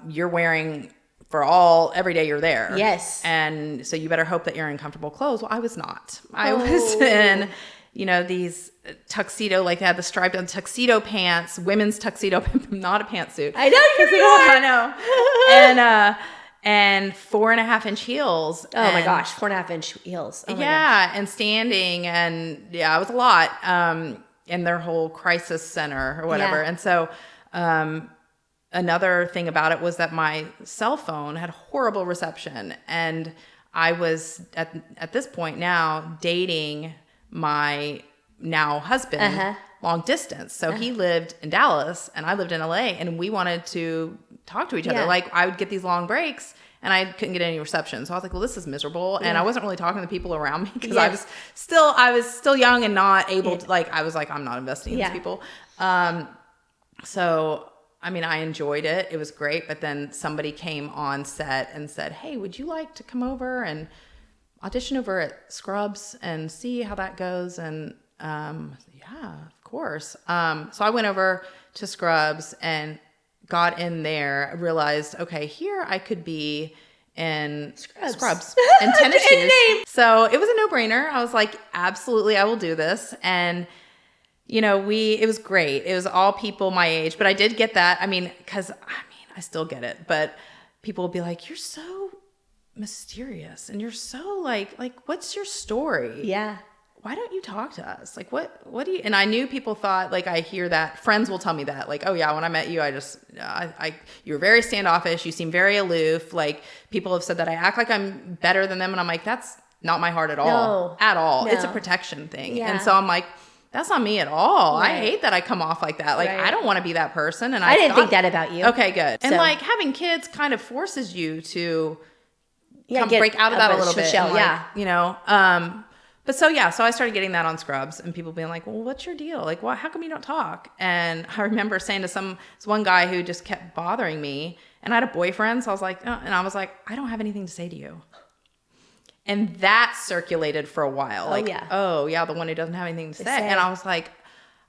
you're wearing for every day you're there. Yes. And so you better hope that you're in comfortable clothes. Well, I was not. I was in, you know, these tuxedo, like they had the striped on tuxedo pants, women's tuxedo, not a pantsuit. I know you're I know. And 4.5-inch heels. Oh my gosh, 4.5-inch heels. Oh my gosh. And standing, and it was a lot. In their whole crisis center or whatever. Yeah. And so, another thing about it was that my cell phone had horrible reception, and I was at this point now dating my now husband long distance. So he lived in Dallas and I lived in LA, and we wanted to talk to each other. Like, I would get these long breaks and I couldn't get any reception. So I was like, well, this is miserable. And I wasn't really talking to the people around me because I was still young and not able to, like, I was like, I'm not investing in these people. So I mean, I enjoyed it. It was great. But then somebody came on set and said, hey, would you like to come over and audition over at Scrubs and see how that goes? And yeah, of course. So I went over to Scrubs and got in there, realized, okay, here I could be in Scrubs and tennis shoes. So it was a no-brainer. I was like, absolutely, I will do this. And you know, it was great. It was all people my age, but I did get that. I mean, I still get it, but people will be like, you're so mysterious and you're so like, what's your story? Yeah. Why don't you talk to us? Like, what do you, and I knew people thought, like, I hear that friends will tell me that, like, oh yeah, when I met you, you were very standoffish. You seem very aloof. Like, people have said that I act like I'm better than them. And I'm like, that's not my heart at all. No. It's a protection thing. Yeah. And so I'm like, that's not me at all. Right. I hate that I come off like that. Like, I don't want to be that person. And I didn't think that about you. Okay, good. And like, having kids kind of forces you to break out of that a little bit. Shell, like, you know, but so I started getting that on Scrubs, and people being like, well, what's your deal? Like, how come you don't talk? And I remember saying to this one guy who just kept bothering me, and I had a boyfriend. So I was like, I don't have anything to say to you. And that circulated for a while. Oh yeah, the one who doesn't have anything to say. And I was like,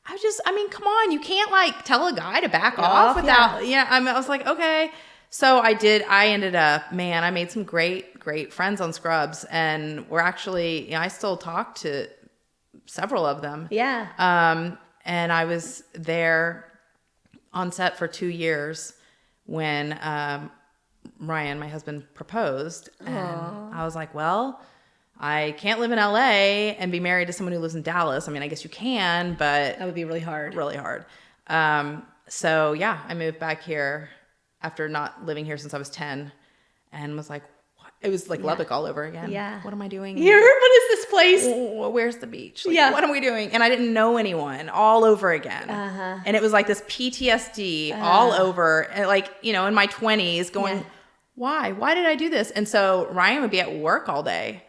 come on, you can't like tell a guy to back off without, I was like, okay. So I did. I ended up, I made some great friends on Scrubs, and we're actually, I still talk to several of them. Yeah. And I was there on set for 2 years when, Ryan, my husband, proposed. And I was like, well, I can't live in LA and be married to someone who lives in Dallas. I mean, I guess you can, but that would be really hard. Really hard. So yeah, I moved back here after not living here since I was 10, and was like, what? It was like Lubbock all over again. Yeah. What am I doing here? What is this place? Where's the beach? Like, what are we doing? And I didn't know anyone, all over again. And it was like this PTSD all over, and like, in my 20s going, why did I do this? And so Ryan would be at work all day.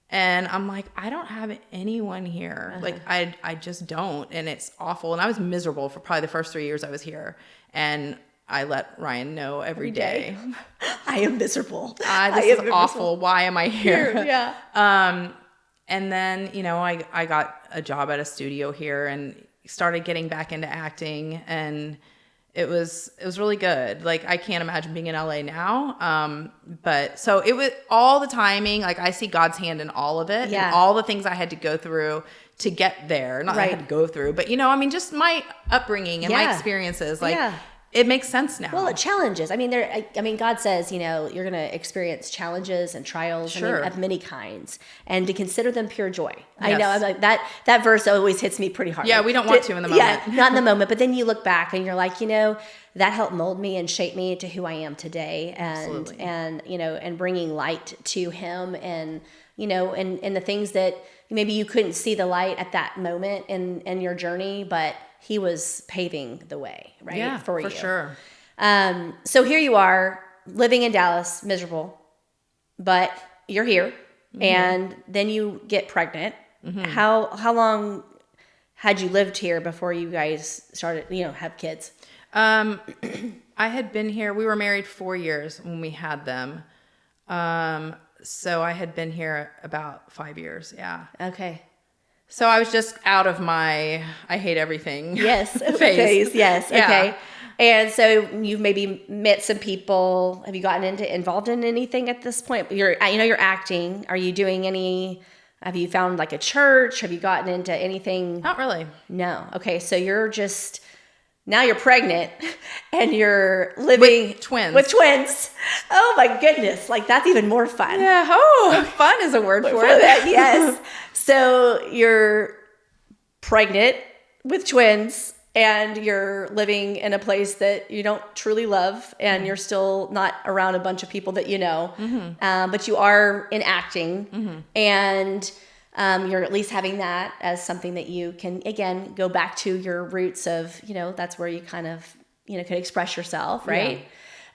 And I'm like, I don't have anyone here. Like, I just don't. And it's awful. And I was miserable for probably the first 3 years I was here. And I let Ryan know every day. I am miserable. This is awful. Why am I here? Yeah. And then, I got a job at a studio here and started getting back into acting. And it was really good. Like, I can't imagine being in LA now. But so it was all the timing. Like, I see God's hand in all of it. Yeah. And all the things I had to go through to get there. Not that I had to go through, but just my upbringing and my experiences. Like, it makes sense now. Well, it challenges. I mean, God says, you're going to experience challenges and trials of many kinds, and to consider them pure joy. Yes. I know, I'm like that verse always hits me pretty hard. Yeah, we don't want to in the moment. Yeah, not in the moment, but then you look back and you're like, that helped mold me and shape me to who I am today, and bringing light to Him, and and the things that maybe you couldn't see the light at that moment in your journey, but He was paving the way, right? Yeah, for you. Sure. So here you are living in Dallas, miserable, but you're here, and then you get pregnant. How long had you lived here before you guys started, have kids? I had been here. We were married 4 years when we had them. So I had been here about 5 years. Yeah. Okay. So I was just out of my I hate everything phase. Yes. Yeah. Okay. And so you've maybe met some people. Have you gotten involved in anything at this point? You're acting. Are you doing any? Have you found like a church? Have you gotten into anything? Not really. No. Okay. So now you're pregnant and you're living with twins. Oh my goodness. Like, that's even more fun. Yeah. Oh, fun is a word for it. Yes. So you're pregnant with twins and you're living in a place that you don't truly love, and you're still not around a bunch of people that but you are in acting, and you're at least having that as something that you can, again, go back to your roots of, that's where you kind of, could express yourself, right?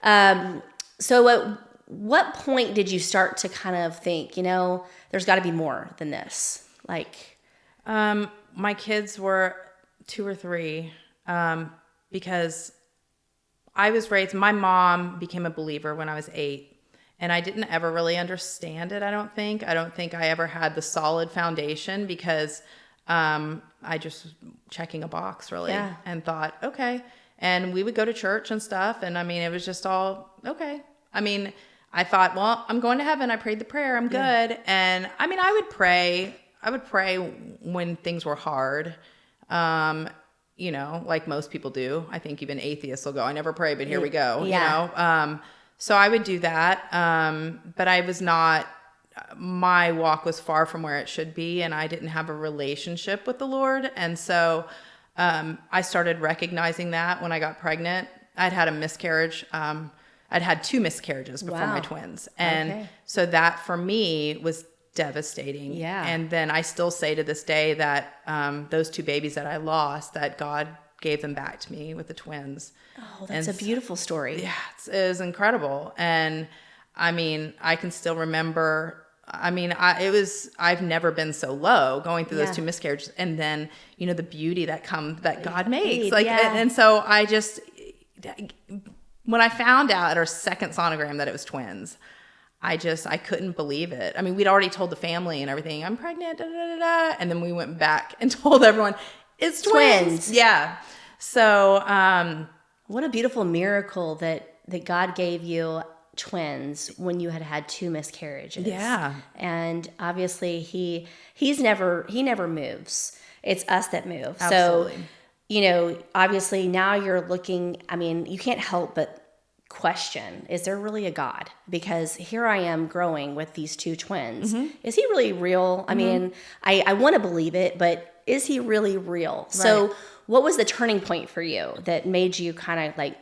Yeah. So at what point did you start to kind of think, there's got to be more than this? Like, my kids were 2 or 3, because I was raised, my mom became a believer when I was 8. And I didn't ever really understand it, I don't think. I don't think I ever had the solid foundation, because I just was checking a box, really, and thought, okay. And we would go to church and stuff, and it was just all, okay. I thought, well, I'm going to heaven. I prayed the prayer. I'm good. And I would pray. I would pray when things were hard, like most people do. I think even atheists will go, I never pray, but here we go, So I would do that, but I was not, my walk was far from where it should be, and I didn't have a relationship with the Lord. And so I started recognizing that when I got pregnant. I'd had a miscarriage. I'd had 2 miscarriages before my twins. And so that for me was devastating. Yeah. And then I still say to this day that those 2 babies that I lost, that God gave them back to me with the twins. Oh, that's a beautiful story. Yeah, it was incredible. And I can still remember, I've never been so low going through those 2 miscarriages. And then, the beauty that God makes. And so I just, when I found out at our second sonogram that it was twins, I couldn't believe it. We'd already told the family and everything, I'm pregnant, and then we went back and told everyone, it's twins. Yeah. So, what a beautiful miracle that God gave you twins when you had 2 miscarriages. Yeah. And obviously he never moves. It's us that move. Absolutely. So, obviously now you're looking, you can't help but question, is there really a God? Because here I am growing with these 2 twins. Is he really real? I want to believe it, but is he really real? Right. So what was the turning point for you that made you kind of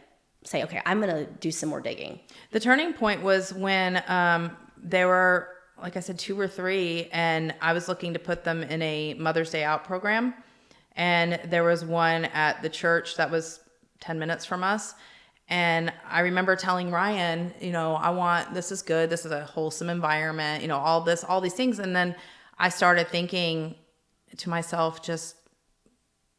say, okay, I'm going to do some more digging? The turning point was when there were, like I said, 2 or 3, and I was looking to put them in a Mother's Day Out program. And there was one at the church that was 10 minutes from us. And I remember telling Ryan, this is good. This is a wholesome environment, all these things. And then I started thinking to myself, just,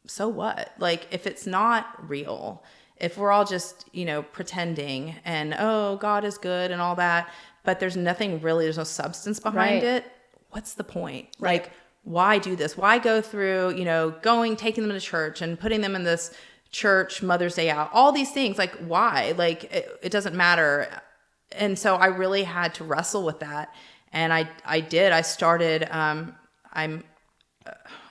so what? Like, if it's not real, if we're all just, pretending and, oh, God is good and all that, but there's nothing really, there's no substance behind it. What's the point? Right. Like, why do this? Why go through, taking them to church and putting them in this church Mother's Day out, all these things? Like, why? Like, it doesn't matter. And so I really had to wrestle with that. And I did. I started, I'm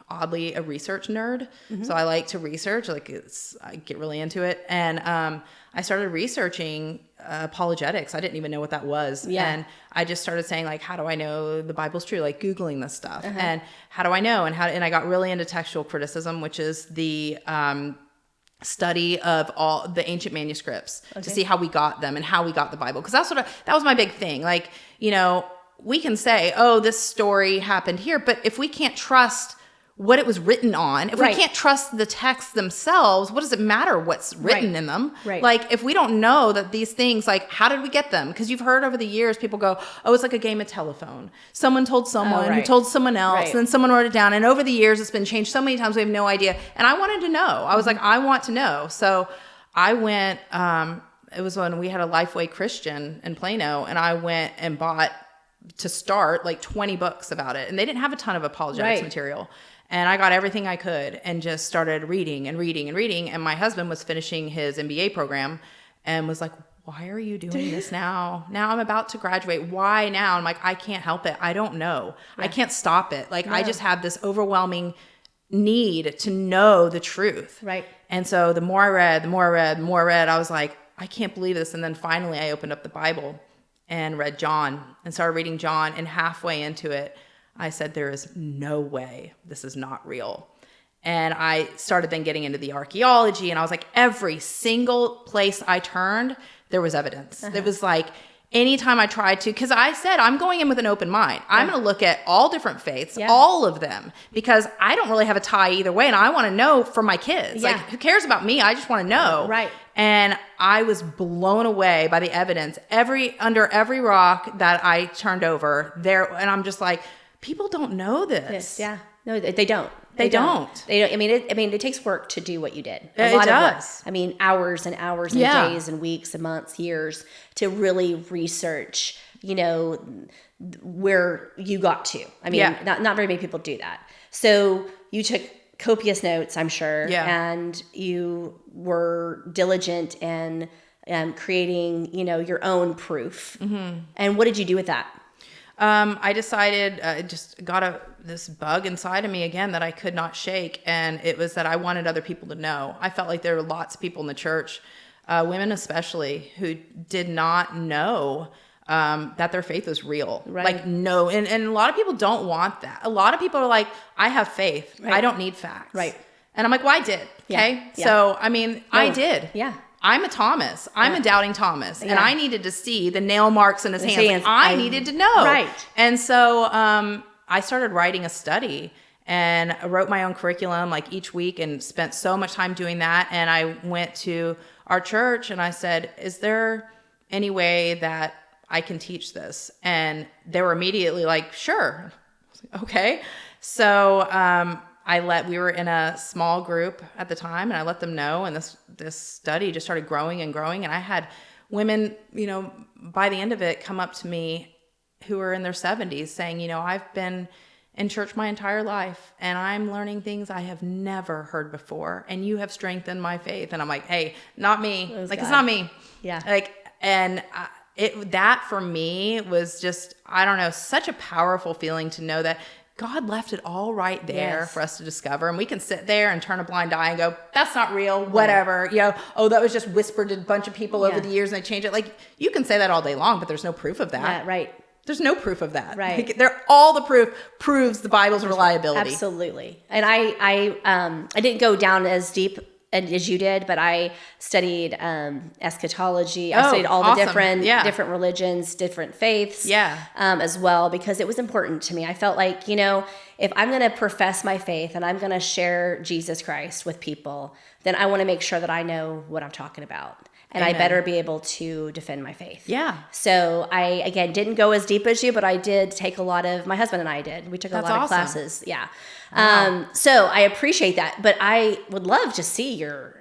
oddly a research nerd. So I like to research, I get really into it. And I started researching apologetics. I didn't even know what that was. Yeah. And I just started saying, like, how do I know the Bible's true? Like, Googling this stuff. And how do I know? And I got really into textual criticism, which is the study of all the ancient manuscripts to see how we got them and how we got the Bible. Because that was my big thing. Like, we can say, oh, this story happened here, but if we can't trust what it was written on, if we can't trust the texts themselves, what does it matter what's written in them? Right. Like, if we don't know that these things, like, how did we get them? Because you've heard over the years, people go, oh, it's like a game of telephone. Someone told someone who told someone else, and then someone wrote it down. And over the years, it's been changed so many times, we have no idea. And I wanted to know. I was like, I want to know. So I went, it was when we had a Lifeway Christian in Plano, and I went and bought, to start, like 20 books about it. And they didn't have a ton of apologetics material. And I got everything I could and just started reading and reading and reading. And my husband was finishing his MBA program and was like, why are you doing this now? Now I'm about to graduate. Why now? I'm like, I can't help it. I don't know. I can't stop it. Like, I just have this overwhelming need to know the truth. Right. And so the more I read, I was like, I can't believe this. And then finally I opened up the Bible and read John and started reading John. And halfway into it, I said, there is no way this is not real. And I started then getting into the archaeology, and I was like, every single place I turned, there was evidence. It was like, anytime I tried to, because I said, I'm going in with an open mind. I'm going to look at all different faiths, all of them, because I don't really have a tie either way. And I want to know for my kids. Like, who cares about me? I just want to know. Right. And I was blown away by the evidence under every rock that I turned over there. And I'm just like, people don't know this. Yeah. No, they don't. They don't. They don't. I mean, it takes work to do what you did. It does. I mean, hours and hours and days and weeks and months, years to really research, where you got to. I mean, not very many people do that. So you took copious notes, I'm sure. Yeah. And you were diligent in creating, your own proof. Mm-hmm. And what did you do with that? I decided, just got this bug inside of me again that I could not shake. And it was that I wanted other people to know. I felt like there were lots of people in the church, women especially, who did not know that their faith was real. Right. Like, no. And a lot of people don't want that. A lot of people are like, I have faith. Right. I don't need facts. Right. And I'm like, well, I did. Okay. Yeah. So, I mean, I did. Yeah. I'm a Thomas. I'm a doubting Thomas. And I needed to see the nail marks in his hands. I needed to know. Right. And so I started writing a study, and I wrote my own curriculum like each week and spent so much time doing that. And I went to our church and I said, is there any way that I can teach this? And they were immediately like, sure. I was like, okay. So we were in a small group at the time, and I let them know, and this study just started growing and growing. And I had women, by the end of it, come up to me who are in their 70s saying, I've been in church my entire life, and I'm learning things I have never heard before, and you have strengthened my faith. And I'm like, hey, not me. Like, it's not me. Yeah. Like, and that for me was just, I don't know, such a powerful feeling to know that God left it all right there for us to discover. And we can sit there and turn a blind eye and go, that's not real, whatever. Oh, that was just whispered to a bunch of people over the years and they changed it. Like, you can say that all day long, but there's no proof of that. Yeah, right. There's no proof of that. Right. Like, all the proof proves the Bible's reliability. Absolutely. And I didn't go down as deep as you did, but I studied eschatology. I studied all the different religions, different faiths, as well, because it was important to me. I felt like, if I'm going to profess my faith and I'm going to share Jesus Christ with people, then I want to make sure that I know what I'm talking about. And Amen. I better be able to defend my faith. Yeah. So I, again, didn't go as deep as you, but I did take my husband and I did. We took a lot of classes. Yeah. Wow. So I appreciate that. But I would love to see your,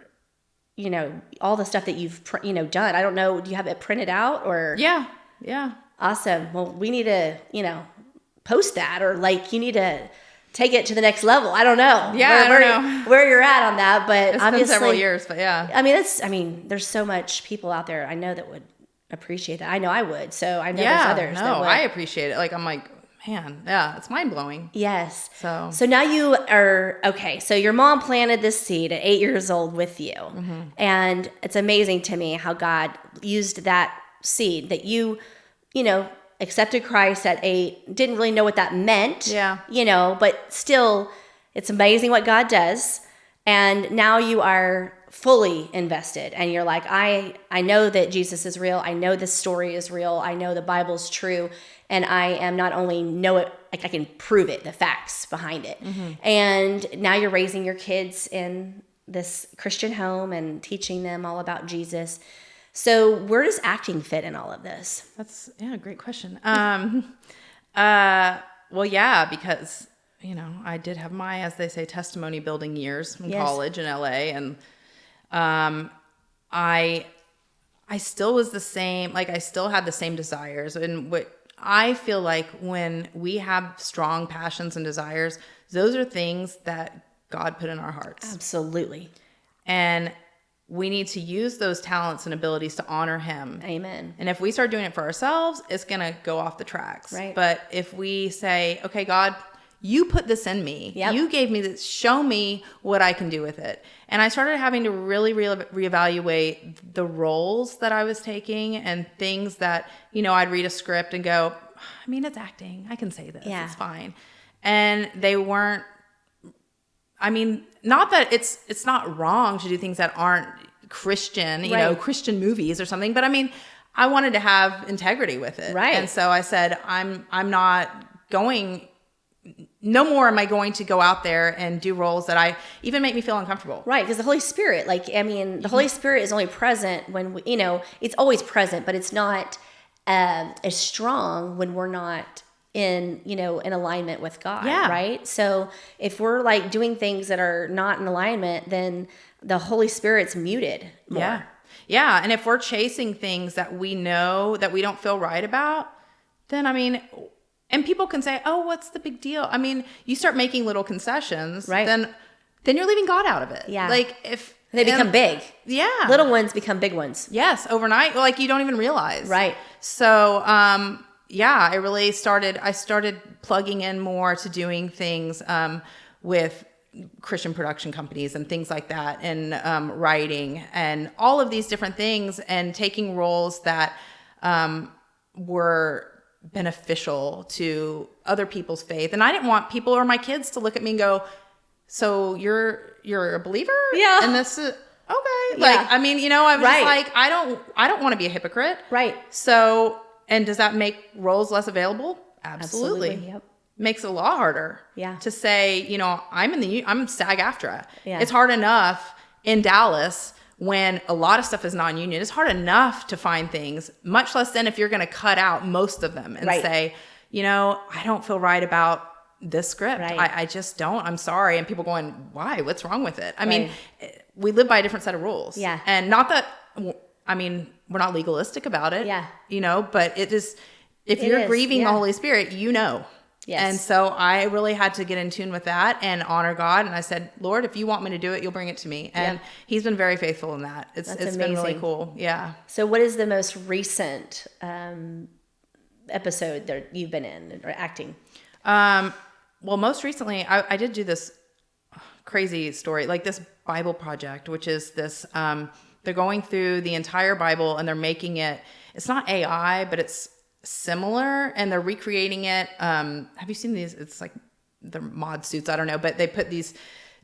all the stuff that you've, done. I don't know. Do you have it printed out or? Yeah. Yeah. Awesome. Well, we need to, post that, or you need to take it to the next level. I don't know. Yeah, I don't know where you're at on that, but it's obviously been several years, but yeah. There's so much people out there I know that would appreciate that. I know I would. So I know there's others that would. I appreciate it. I'm like, man, yeah, it's mind blowing. Yes. So now you are, okay. So your mom planted this seed at 8 years old with you. Mm-hmm. And it's amazing to me how God used that seed that you accepted Christ at 8, didn't really know what that meant. Yeah. But still, it's amazing what God does. And now you are fully invested and you're like, I know that Jesus is real. I know this story is real. I know the Bible's true. And I am not only know it, I can prove it, the facts behind it. Mm-hmm. And now you're raising your kids in this Christian home and teaching them all about Jesus. So where does acting fit in all of this? That's a great question. Well, yeah, because I did have my, as they say, testimony building years in college in LA, and I still was the same. I still had the same desires, and what I feel like when we have strong passions and desires, those are things that God put in our hearts. Absolutely. And we need to use those talents and abilities to honor him. Amen. And if we start doing it for ourselves, it's going to go off the tracks. Right. But if we say, okay, God, you put this in me. Yep. You gave me this. Show me what I can do with it. And I started having to really reevaluate the roles that I was taking and things that, I'd read a script and go, it's acting. I can say this. Yeah. It's fine. And they weren't, not that it's not wrong to do things that aren't Christian, Christian movies or something, but I wanted to have integrity with it. Right. And so I said, I'm not going, no more am I going to go out there and do roles that I even make me feel uncomfortable. Right. Because the Holy Spirit, the Holy Spirit is only present when, it's always present, but it's not as strong when we're not in alignment with God. Yeah. Right. So if we're doing things that are not in alignment, then the Holy Spirit's muted more. Yeah. Yeah. And if we're chasing things that we know that we don't feel right about, then and people can say, oh, what's the big deal? You start making little concessions, right? Then you're leaving God out of it. Yeah. If they become big. Yeah. Little ones become big ones. Yes. Overnight. You don't even realize. Right. So, I started plugging in more to doing things with Christian production companies and things like that, and writing and all of these different things, and taking roles that were beneficial to other people's faith. And I didn't want people or my kids to look at me and go, so you're a believer? Yeah. And this is okay. Yeah. I was right. just I don't want to be a hypocrite. Right. So, and does that make roles less available? Absolutely. Yep. Makes it a lot harder. Yeah. To say, I'm SAG-AFTRA. Yeah. It's hard enough in Dallas when a lot of stuff is non-union. It's hard enough to find things, much less than if you're going to cut out most of them and right. say, I don't feel right about this script. Right. I just don't. I'm sorry. And people going, why? What's wrong with it? Right. We live by a different set of rules. Yeah. And not that, we're not legalistic about it. Yeah. But it is, if you're grieving the Holy Spirit, Yes. And so I really had to get in tune with that and honor God. And I said, Lord, if you want me to do it, you'll bring it to me. And he's been very faithful in that. It's been really cool. Yeah. So what is the most recent episode that you've been in or acting? Well, most recently, I did do this crazy story, this Bible project, which is this, they're going through the entire Bible and they're making it, it's not AI, but it's similar, and they're recreating it. Have you seen these? It's they're mod suits. I don't know, but they put these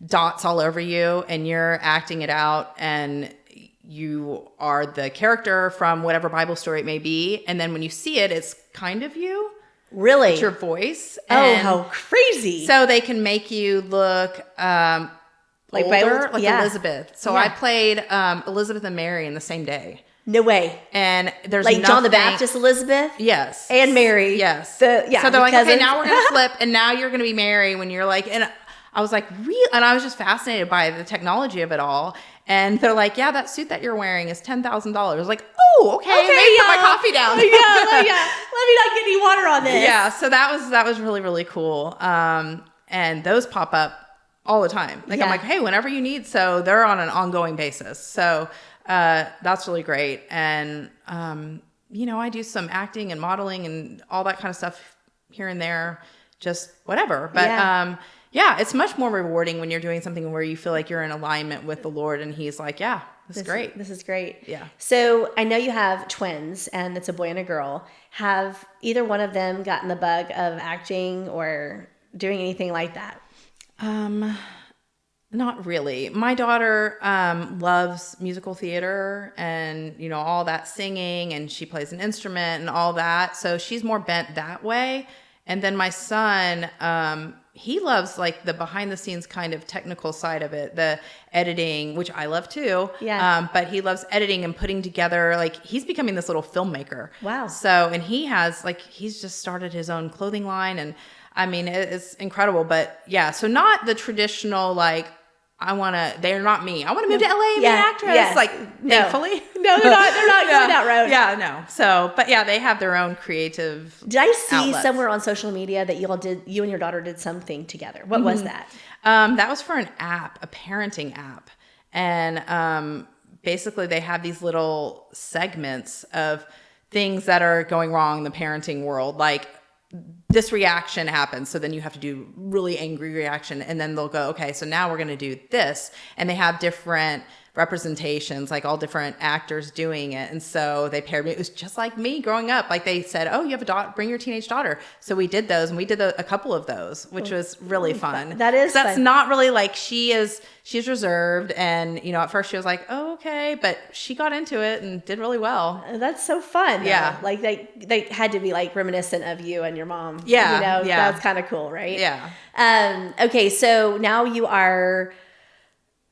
dots all over you and you're acting it out, and you are the character from whatever Bible story it may be. And then when you see it, it's kind of you. Really? It's your voice. Oh, And how crazy. so they can make you look Like older, by- like yeah. Elizabeth. So Yeah. I played Elizabeth and Mary in the same day. No way. And there's Like John the nothing- Baptist, Elizabeth? Yes. And Mary. Yes. So they're like, okay, cousins. now we're going to flip, and now you're going to be Mary when you're like, and I was like, real? And I was just fascinated by the technology of it all. And they're like, yeah, that suit that you're wearing is $10,000. I was like, oh, okay. Maybe put my coffee down. Let me not get any water on this. Yeah. So that was really, really cool. And those pop up all the time. Like, Yeah. I'm like, hey, whenever you need. So they're on an ongoing basis. So that's really great. And, I do some acting and modeling and all that kind of stuff here and there, just whatever. But yeah, it's much more rewarding when you're doing something where you feel like you're in alignment with the Lord and he's like, yeah, this is great. This is great. Yeah. So I know you have twins, and it's a boy and a girl. Have either one of them gotten the bug of acting or doing anything like that? Not really. My daughter loves musical theater and, all that singing, and she plays an instrument and all that. So she's more bent that way. And then my son, he loves like the behind the scenes kind of technical side of it, the editing, which I love too. Yeah. But he loves editing and putting together, like he's becoming this little filmmaker. Wow. So, and he has he's just started his own clothing line, and I mean, it's incredible. But yeah, so not the traditional, they're not me. I want to move to LA and be an actress. Yeah. No. Thankfully. No, they're not going that road. Yeah, no. So, but yeah, they have their own creative Did I see outlets. somewhere on social media that you and your daughter did something together? What was that? That was for an app, a parenting app. And basically they have these little segments of things that are going wrong in the parenting world. Like this reaction happens. So then you have to do really angry reaction. And then they'll go, okay, so now we're going to do this. And they have different representations, like all different actors doing it. And so they paired me. It was just like me growing up. Like they said, oh, you have a daughter, bring your teenage daughter. So we did those, and we did a couple of those, which was really fun. That is That's fun. not really like she's reserved. And, at first she was like, oh, okay. But she got into it and did really well. That's so fun. Yeah. Though. Like they had to be like reminiscent of you and your mom. Yeah, yeah. That's kind of cool, right? Yeah. Okay. So now you are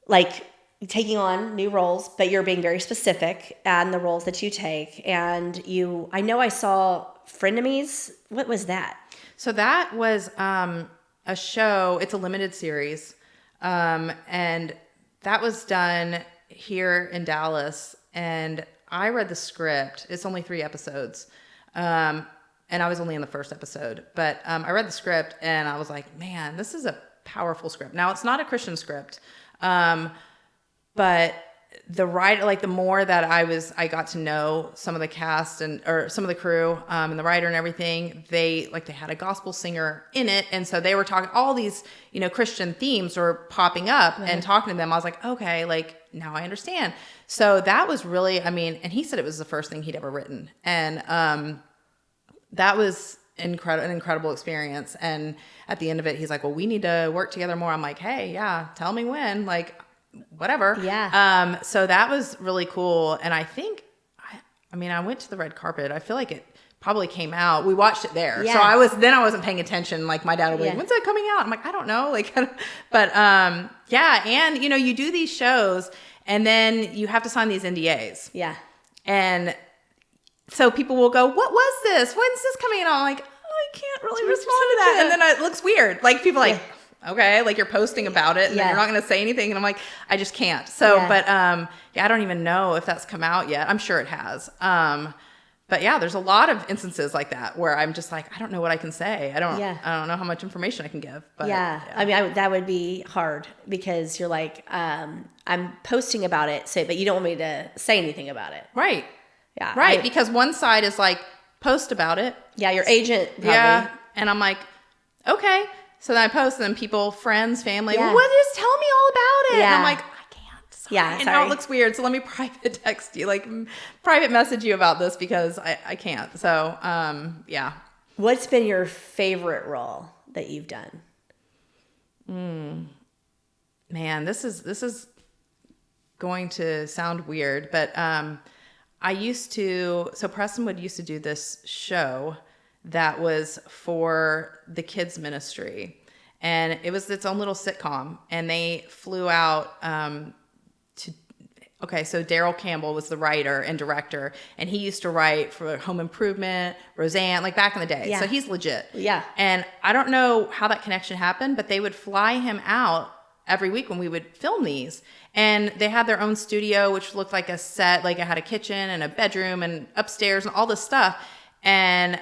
like taking on new roles, but you're being very specific in the roles that you take. And I know I saw Frenemies. What was that? So that was a show. It's a limited series. And that was done here in Dallas. And I read the script. It's only 3 episodes. And I was only in the first episode. But I read the script and I was like, man, this is a powerful script. Now, it's not a Christian script. But the writer, like the more that I got to know some of the cast or some of the crew and the writer and everything, they had a gospel singer in it. And so they were talking, all these, Christian themes were popping up and talking to them. I was like, okay, now I understand. So that was really, and he said it was the first thing he'd ever written. And that was an incredible experience. And at the end of it, he's like, well, we need to work together more. I'm like, hey, yeah, tell me when, whatever. Yeah. So that was really cool. And I think, I went to the red carpet. I feel like it probably came out. We watched it there. Yeah. So I wasn't paying attention. Like my dad would be like, when's that coming out? I'm like, I don't know. But yeah. And you do these shows and then you have to sign these NDAs. Yeah. And so people will go, what was this? When's this coming out? I'm like, I can't really respond to that. And then it looks weird. Like people are like, okay, you're posting about it and then you're not going to say anything. And I'm like, I just can't. So, but I don't even know if that's come out yet. I'm sure it has. But yeah, there's a lot of instances like that where I'm just like, I don't know what I can say. I don't know how much information I can give. But that would be hard because you're like, I'm posting about it. But you don't want me to say anything about it. Right. Yeah. Right. Because one side is like, post about it. Yeah. Your agent. Probably. Yeah. And I'm like, okay. So then I post and then people, friends, family, Yeah. well, just tell me all about it. Yeah. And I'm like, I can't. Sorry. Yeah, And now it looks weird. So let me private text you, private message you about this because I can't. So, yeah. What's been your favorite role that you've done? Man, this is going to sound weird, but so Prestonwood used to do this show that was for the kids ministry. And it was its own little sitcom. And they flew out so Daryl Campbell was the writer and director, and he used to write for Home Improvement, Roseanne, like back in the day. Yeah. So he's legit. Yeah. And I don't know how that connection happened, but they would fly him out every week when we would film these. And they had their own studio, which looked like a set, like it had a kitchen and a bedroom and upstairs and all this stuff. And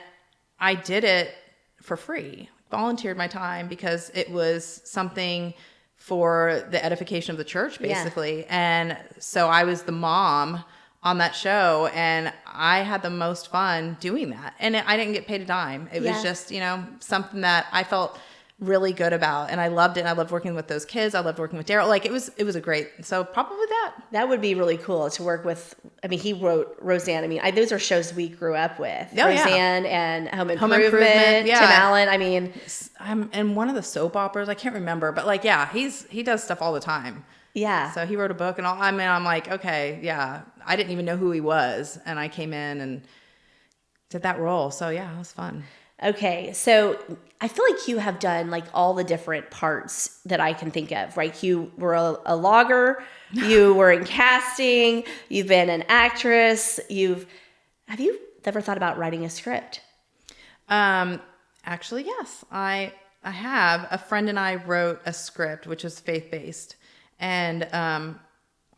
I did it for free, volunteered my time because it was something for the edification of the church, basically. Yeah. And so I was the mom on that show, and I had the most fun doing that. And I didn't get paid a dime. It was just, something that I felt really good about, and I loved it. And I loved working with those kids. I loved working with Daryl. Like it was a great. So probably that. That would be really cool to work with. I mean, he wrote Roseanne. I mean, those are shows we grew up with. Oh, Roseanne and Home Improvement. Yeah. Tim Allen. I mean, I'm in one of the soap operas. I can't remember, but like, yeah, he does stuff all the time. Yeah. So he wrote a book and all. I mean, I'm like, okay, yeah. I didn't even know who he was, and I came in and did that role. So yeah, it was fun. Okay, so I feel like you have done like all the different parts that I can think of, right? You were a logger, you were in casting, you've been an actress, have you ever thought about writing a script? Actually, yes. I have. A friend and I wrote a script, which is faith-based. And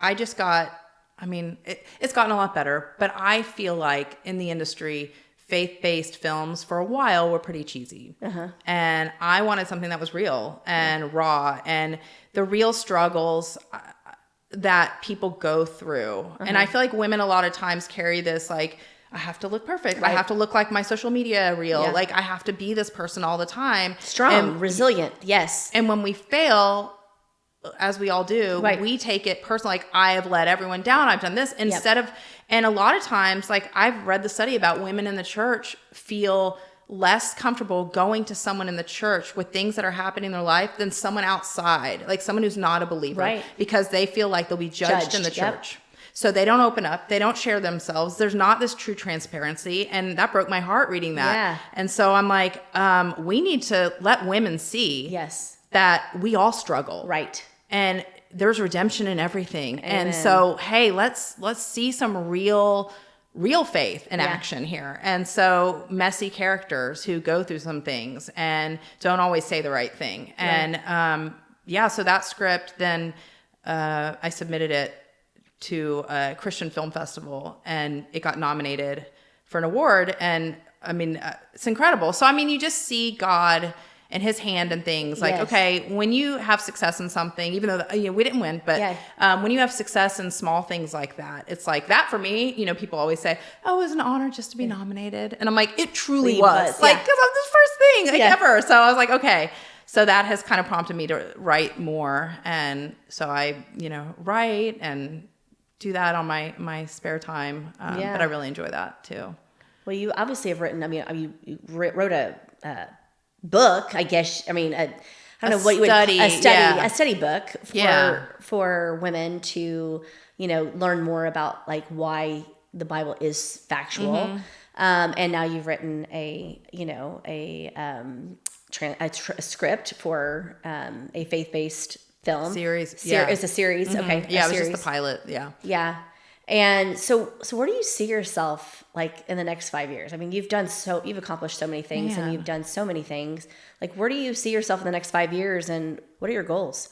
I just got, it's gotten a lot better, but I feel like in the industry, faith-based films for a while were pretty cheesy. Uh-huh. And I wanted something that was real and raw and the real struggles that people go through. Uh-huh. And I feel like women a lot of times carry this like, I have to look perfect. Right. I have to look like my social media reel. Yeah. Like I have to be this person all the time. Strong, resilient. Yes. And when we fail, as we all do, right. we take it personally. Like I have let everyone down. I've done this instead of, and a lot of times, like I've read the study about women in the church feel less comfortable going to someone in the church with things that are happening in their life than someone outside, like someone who's not a believer, right. because they feel like they'll be judged in the church. Yep. So they don't open up. They don't share themselves. There's not this true transparency. And that broke my heart reading that. Yeah. And so I'm like, we need to let women see that we all struggle. Right. And there's redemption in everything. Amen. And so, hey, let's see some real faith in action here. And so messy characters who go through some things and don't always say the right thing. Right. And so that script, then I submitted it to a Christian film festival, and it got nominated for an award. And I mean, it's incredible. So, I mean, you just see God and his hand and things like, okay, when you have success in something, even though we didn't win, but when you have success in small things like that, it's like that for me, people always say, oh, it was an honor just to be nominated. And I'm like, it truly was. Like, because I'm the first thing like ever. So I was like, okay. So that has kind of prompted me to write more. And so I, write and do that on my spare time. But I really enjoy that too. Well, you obviously have written, you wrote a book, I guess. I mean, I don't know what you would, a study book for women to, learn more about like why the Bible is factual. Mm-hmm. And now you've written a script for a faith-based film series. It's a series. Mm-hmm. Okay. Yeah, it was just the pilot. Yeah. Yeah. And so where do you see yourself like in the next 5 years? I mean, you've accomplished so many things and you've done so many things. Like, where do you see yourself in the next 5 years, and what are your goals?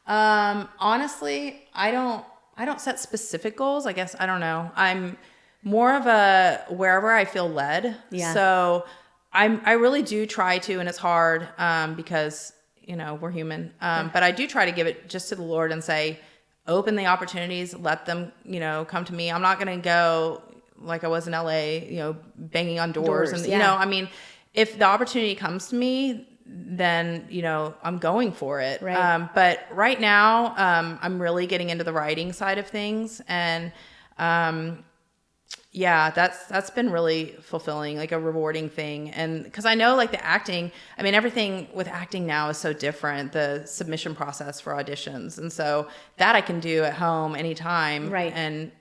Honestly, I don't set specific goals. I guess, I don't know. I'm more of a wherever I feel led. Yeah. So I really do try to, and it's hard, because, we're human. But I do try to give it just to the Lord and say, open the opportunities, let them, come to me. I'm not going to go like I was in LA, banging on doors and, I mean, if the opportunity comes to me, then, I'm going for it. Right. But right now, I'm really getting into the writing side of things. And, that's been really fulfilling, like a rewarding thing. And because I know like the acting, I mean, everything with acting now is so different, the submission process for auditions. And so that I can do at home anytime, right? And,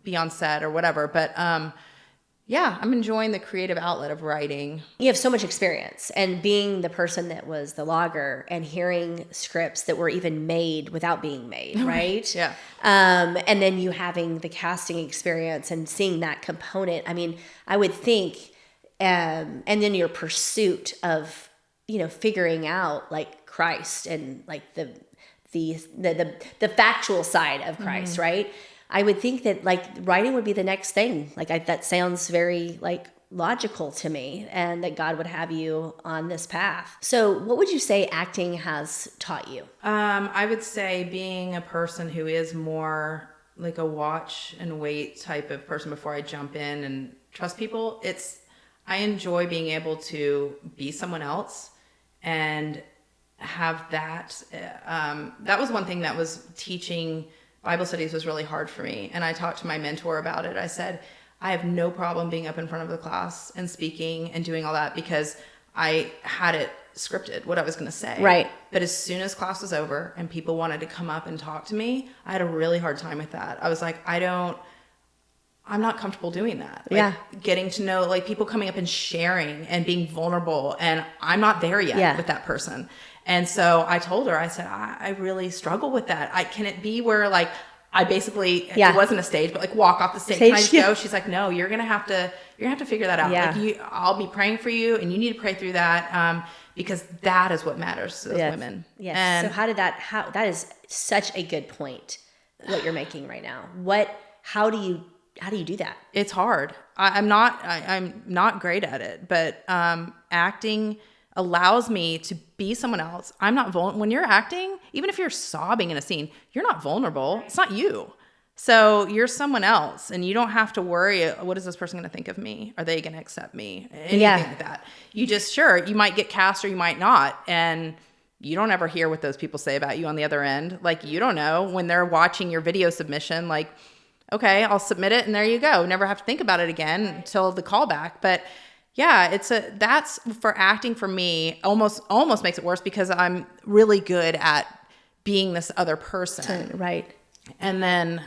be on set or whatever. But, Yeah, I'm enjoying the creative outlet of writing. You have so much experience, and being the person that was the logger and hearing scripts that were even made without being made, right? Yeah. And then you having the casting experience and seeing that component. I mean, I would think, and then your pursuit of, figuring out like Christ and like the factual side of Christ, right? I would think that like writing would be the next thing. Like that sounds very like logical to me, and that God would have you on this path. So what would you say acting has taught you? I would say being a person who is more like a watch and wait type of person before I jump in and trust people. I enjoy being able to be someone else and have that. That was one thing that was teaching Bible studies was really hard for me. And I talked to my mentor about it. I said, I have no problem being up in front of the class and speaking and doing all that because I had it scripted, what I was going to say. Right. But as soon as class was over and people wanted to come up and talk to me, I had a really hard time with that. I was like, I'm not comfortable doing that. Like, getting to know like people coming up and sharing and being vulnerable. And I'm not there yet with that person. And so I told her, I said, I really struggle with that. Can it be where like, I basically, it wasn't a stage, but like walk off the stage. Can I just go? She's like, no, you're going to have to figure that out. Yeah. Like I'll be praying for you and you need to pray through that. Because that is what matters to those women. Yes. And so that is such a good point, what you're making right now. How do you do that? It's hard. I'm not great at it, but acting allows me to be someone else. I'm not vulnerable. When you're acting, even if you're sobbing in a scene, you're not vulnerable. It's not you. So you're someone else, and you don't have to worry, what is this person going to think of me? Are they going to accept me? Anything like that. You just, you might get cast or you might not. And you don't ever hear what those people say about you on the other end. Like, you don't know when they're watching your video submission, like, okay, I'll submit it and there you go. Never have to think about it again until the callback. But yeah, that's for acting for me almost makes it worse because I'm really good at being this other person. Right. And then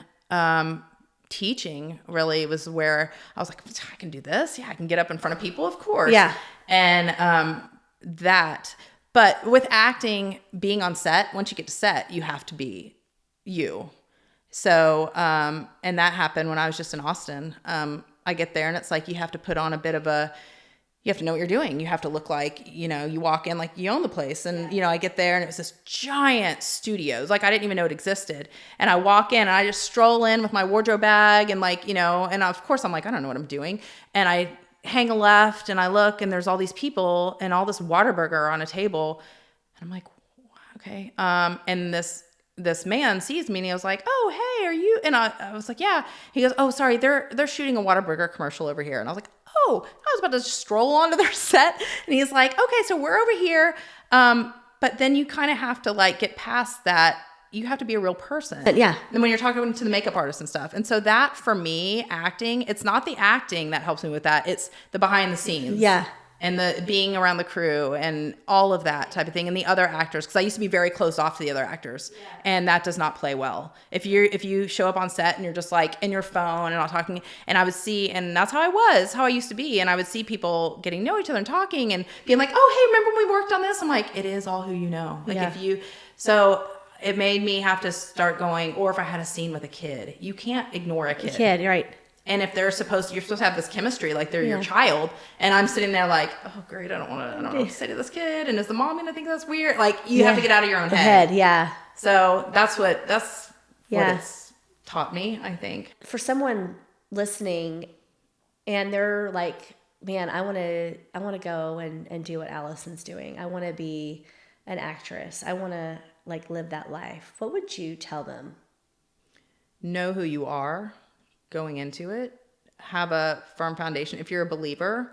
teaching really was where I was like, I can do this. Yeah, I can get up in front of people, of course. Yeah. And but with acting, being on set, once you get to set, you have to be you. So, and that happened when I was just in Austin. I get there and it's like, you have to put on a bit of you have to know what you're doing. You have to look like, you walk in like you own the place. And, I get there and it was this giant studios. Like I didn't even know it existed. And I walk in and I just stroll in with my wardrobe bag and like, and of course I'm like, I don't know what I'm doing. And I hang a left and I look and there's all these people and all this Whataburger on a table. And I'm like, okay. And this man sees me and he was like, oh, hey, are you? And I was like, yeah. He goes, oh, sorry, they're shooting a Whataburger commercial over here. And I was like, oh, I was about to stroll onto their set. And he's like, okay, so we're over here. But then you kind of have to like get past that. You have to be a real person. Yeah. And when you're talking to the makeup artist and stuff. And so that for me, acting, it's not the acting that helps me with that. It's the behind the scenes. Yeah. And the being around the crew and all of that type of thing. And the other actors, because I used to be very closed off to the other actors. Yeah. And that does not play well. If you show up on set and you're just like in your phone and not talking, and I would see, and that's how I used to be. And I would see people getting to know each other and talking and being like, oh, hey, remember when we worked on this? I'm like, it is all who you know. Like so it made me have to start going, or if I had a scene with a kid, you can't ignore a kid. Right. And if you're supposed to have this chemistry, like they're your child, and I'm sitting there like, oh great, I don't know what to say to this kid, and is the mom gonna think that's weird? Like you have to get out of your own head. Yeah. So that's what it's taught me, I think. For someone listening, and they're like, man, I want to go and do what Alison's doing. I want to be an actress. I want to like live that life. What would you tell them? Know who you are. Going into it, have a firm foundation. If you're a believer,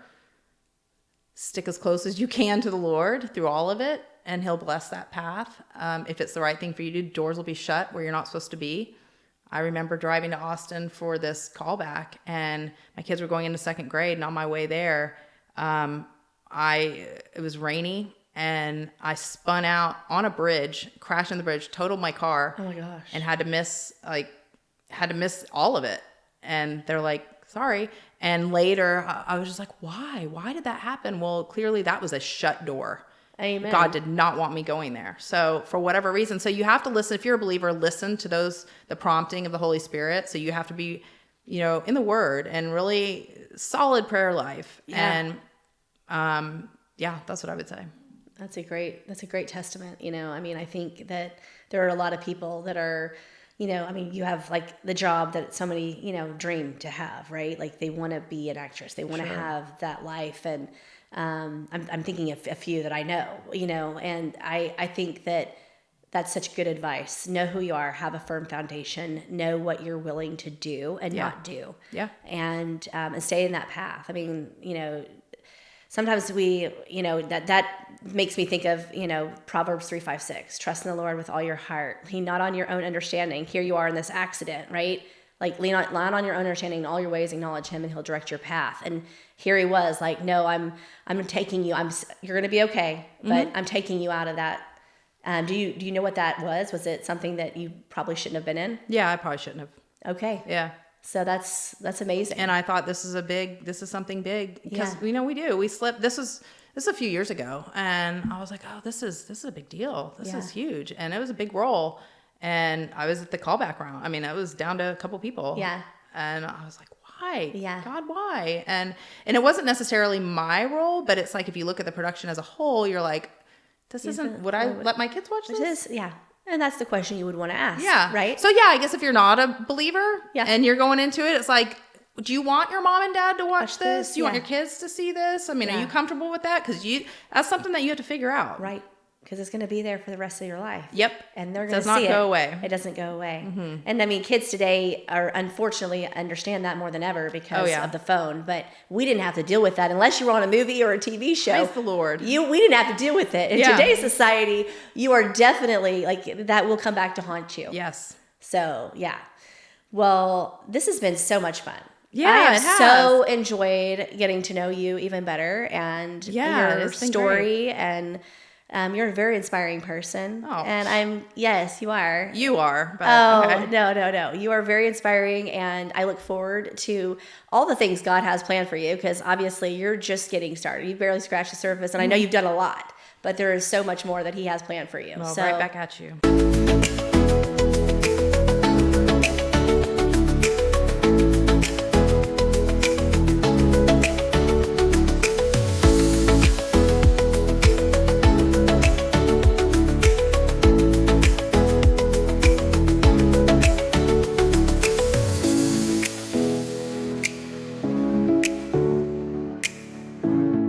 stick as close as you can to the Lord through all of it, and He'll bless that path. If it's the right thing for you to do, doors will be shut where you're not supposed to be. I remember driving to Austin for this callback, and my kids were going into second grade, and on my way there, it was rainy, and I spun out on a bridge, crashed in the bridge, totaled my car. Oh my gosh. And had to miss all of it. And they're like, sorry. And later I was just like, why did that happen? Well, clearly that was a shut door. Amen. God did not want me going there. So for whatever reason, so you have to listen. If you're a believer, listen to the prompting of the Holy Spirit. So you have to be, in the Word and really solid prayer life. Yeah. And that's what I would say. That's a great testament. I think that there are a lot of people that are, you have like the job that so many, dream to have, right? Like they want to be an actress. They want to have that life. And I'm thinking of a few that I know, and I think that that's such good advice. Know who you are, have a firm foundation, know what you're willing to do and not do. Yeah. And stay in that path. I mean, sometimes we, that makes me think of, Proverbs 3:5-6, trust in the Lord with all your heart, lean not on your own understanding. Here you are in this accident, right? Like lean on your own understanding, in all your ways acknowledge him and he'll direct your path. And here he was like, no, I'm taking you, you're going to be okay, but I'm taking you out of that. Do you know what that was? Was it something that you probably shouldn't have been in? Yeah, I probably shouldn't have. Okay. Yeah. So that's amazing. And I thought this is something big because we do. We slipped. This is a few years ago, and I was like, oh, this is a big deal. This is huge, and it was a big role. And I was at the callback round. I mean, I was down to a couple people. Yeah. And I was like, why? Yeah. God, why? And it wasn't necessarily my role, but it's like if you look at the production as a whole, you're like, this isn't. Would I let my kids watch this? Yeah. And that's the question you would want to ask. Yeah. Right? So I guess if you're not a believer and you're going into it, it's like, do you want your mom and dad to watch this? Do you want your kids to see this? I mean, are you comfortable with that? Because that's something that you have to figure out. Right. Because it's going to be there for the rest of your life. Yep. And they're going to see it. Does not go away. It doesn't go away. Mm-hmm. And I mean, kids today are unfortunately understand that more than ever because of the phone. But we didn't have to deal with that unless you were on a movie or a TV show. Praise the Lord. We didn't have to deal with it. In today's society, you are definitely like that will come back to haunt you. Yes. So yeah. Well, this has been so much fun. Yeah, I it have so enjoyed getting to know you even better and your story and. You're a very inspiring person. Oh. And yes, you are. You are. But, okay. No. You are very inspiring. And I look forward to all the things God has planned for you because obviously you're just getting started. You've barely scratched the surface. And I know you've done a lot, but there is so much more that he has planned for you. Well, right back at you.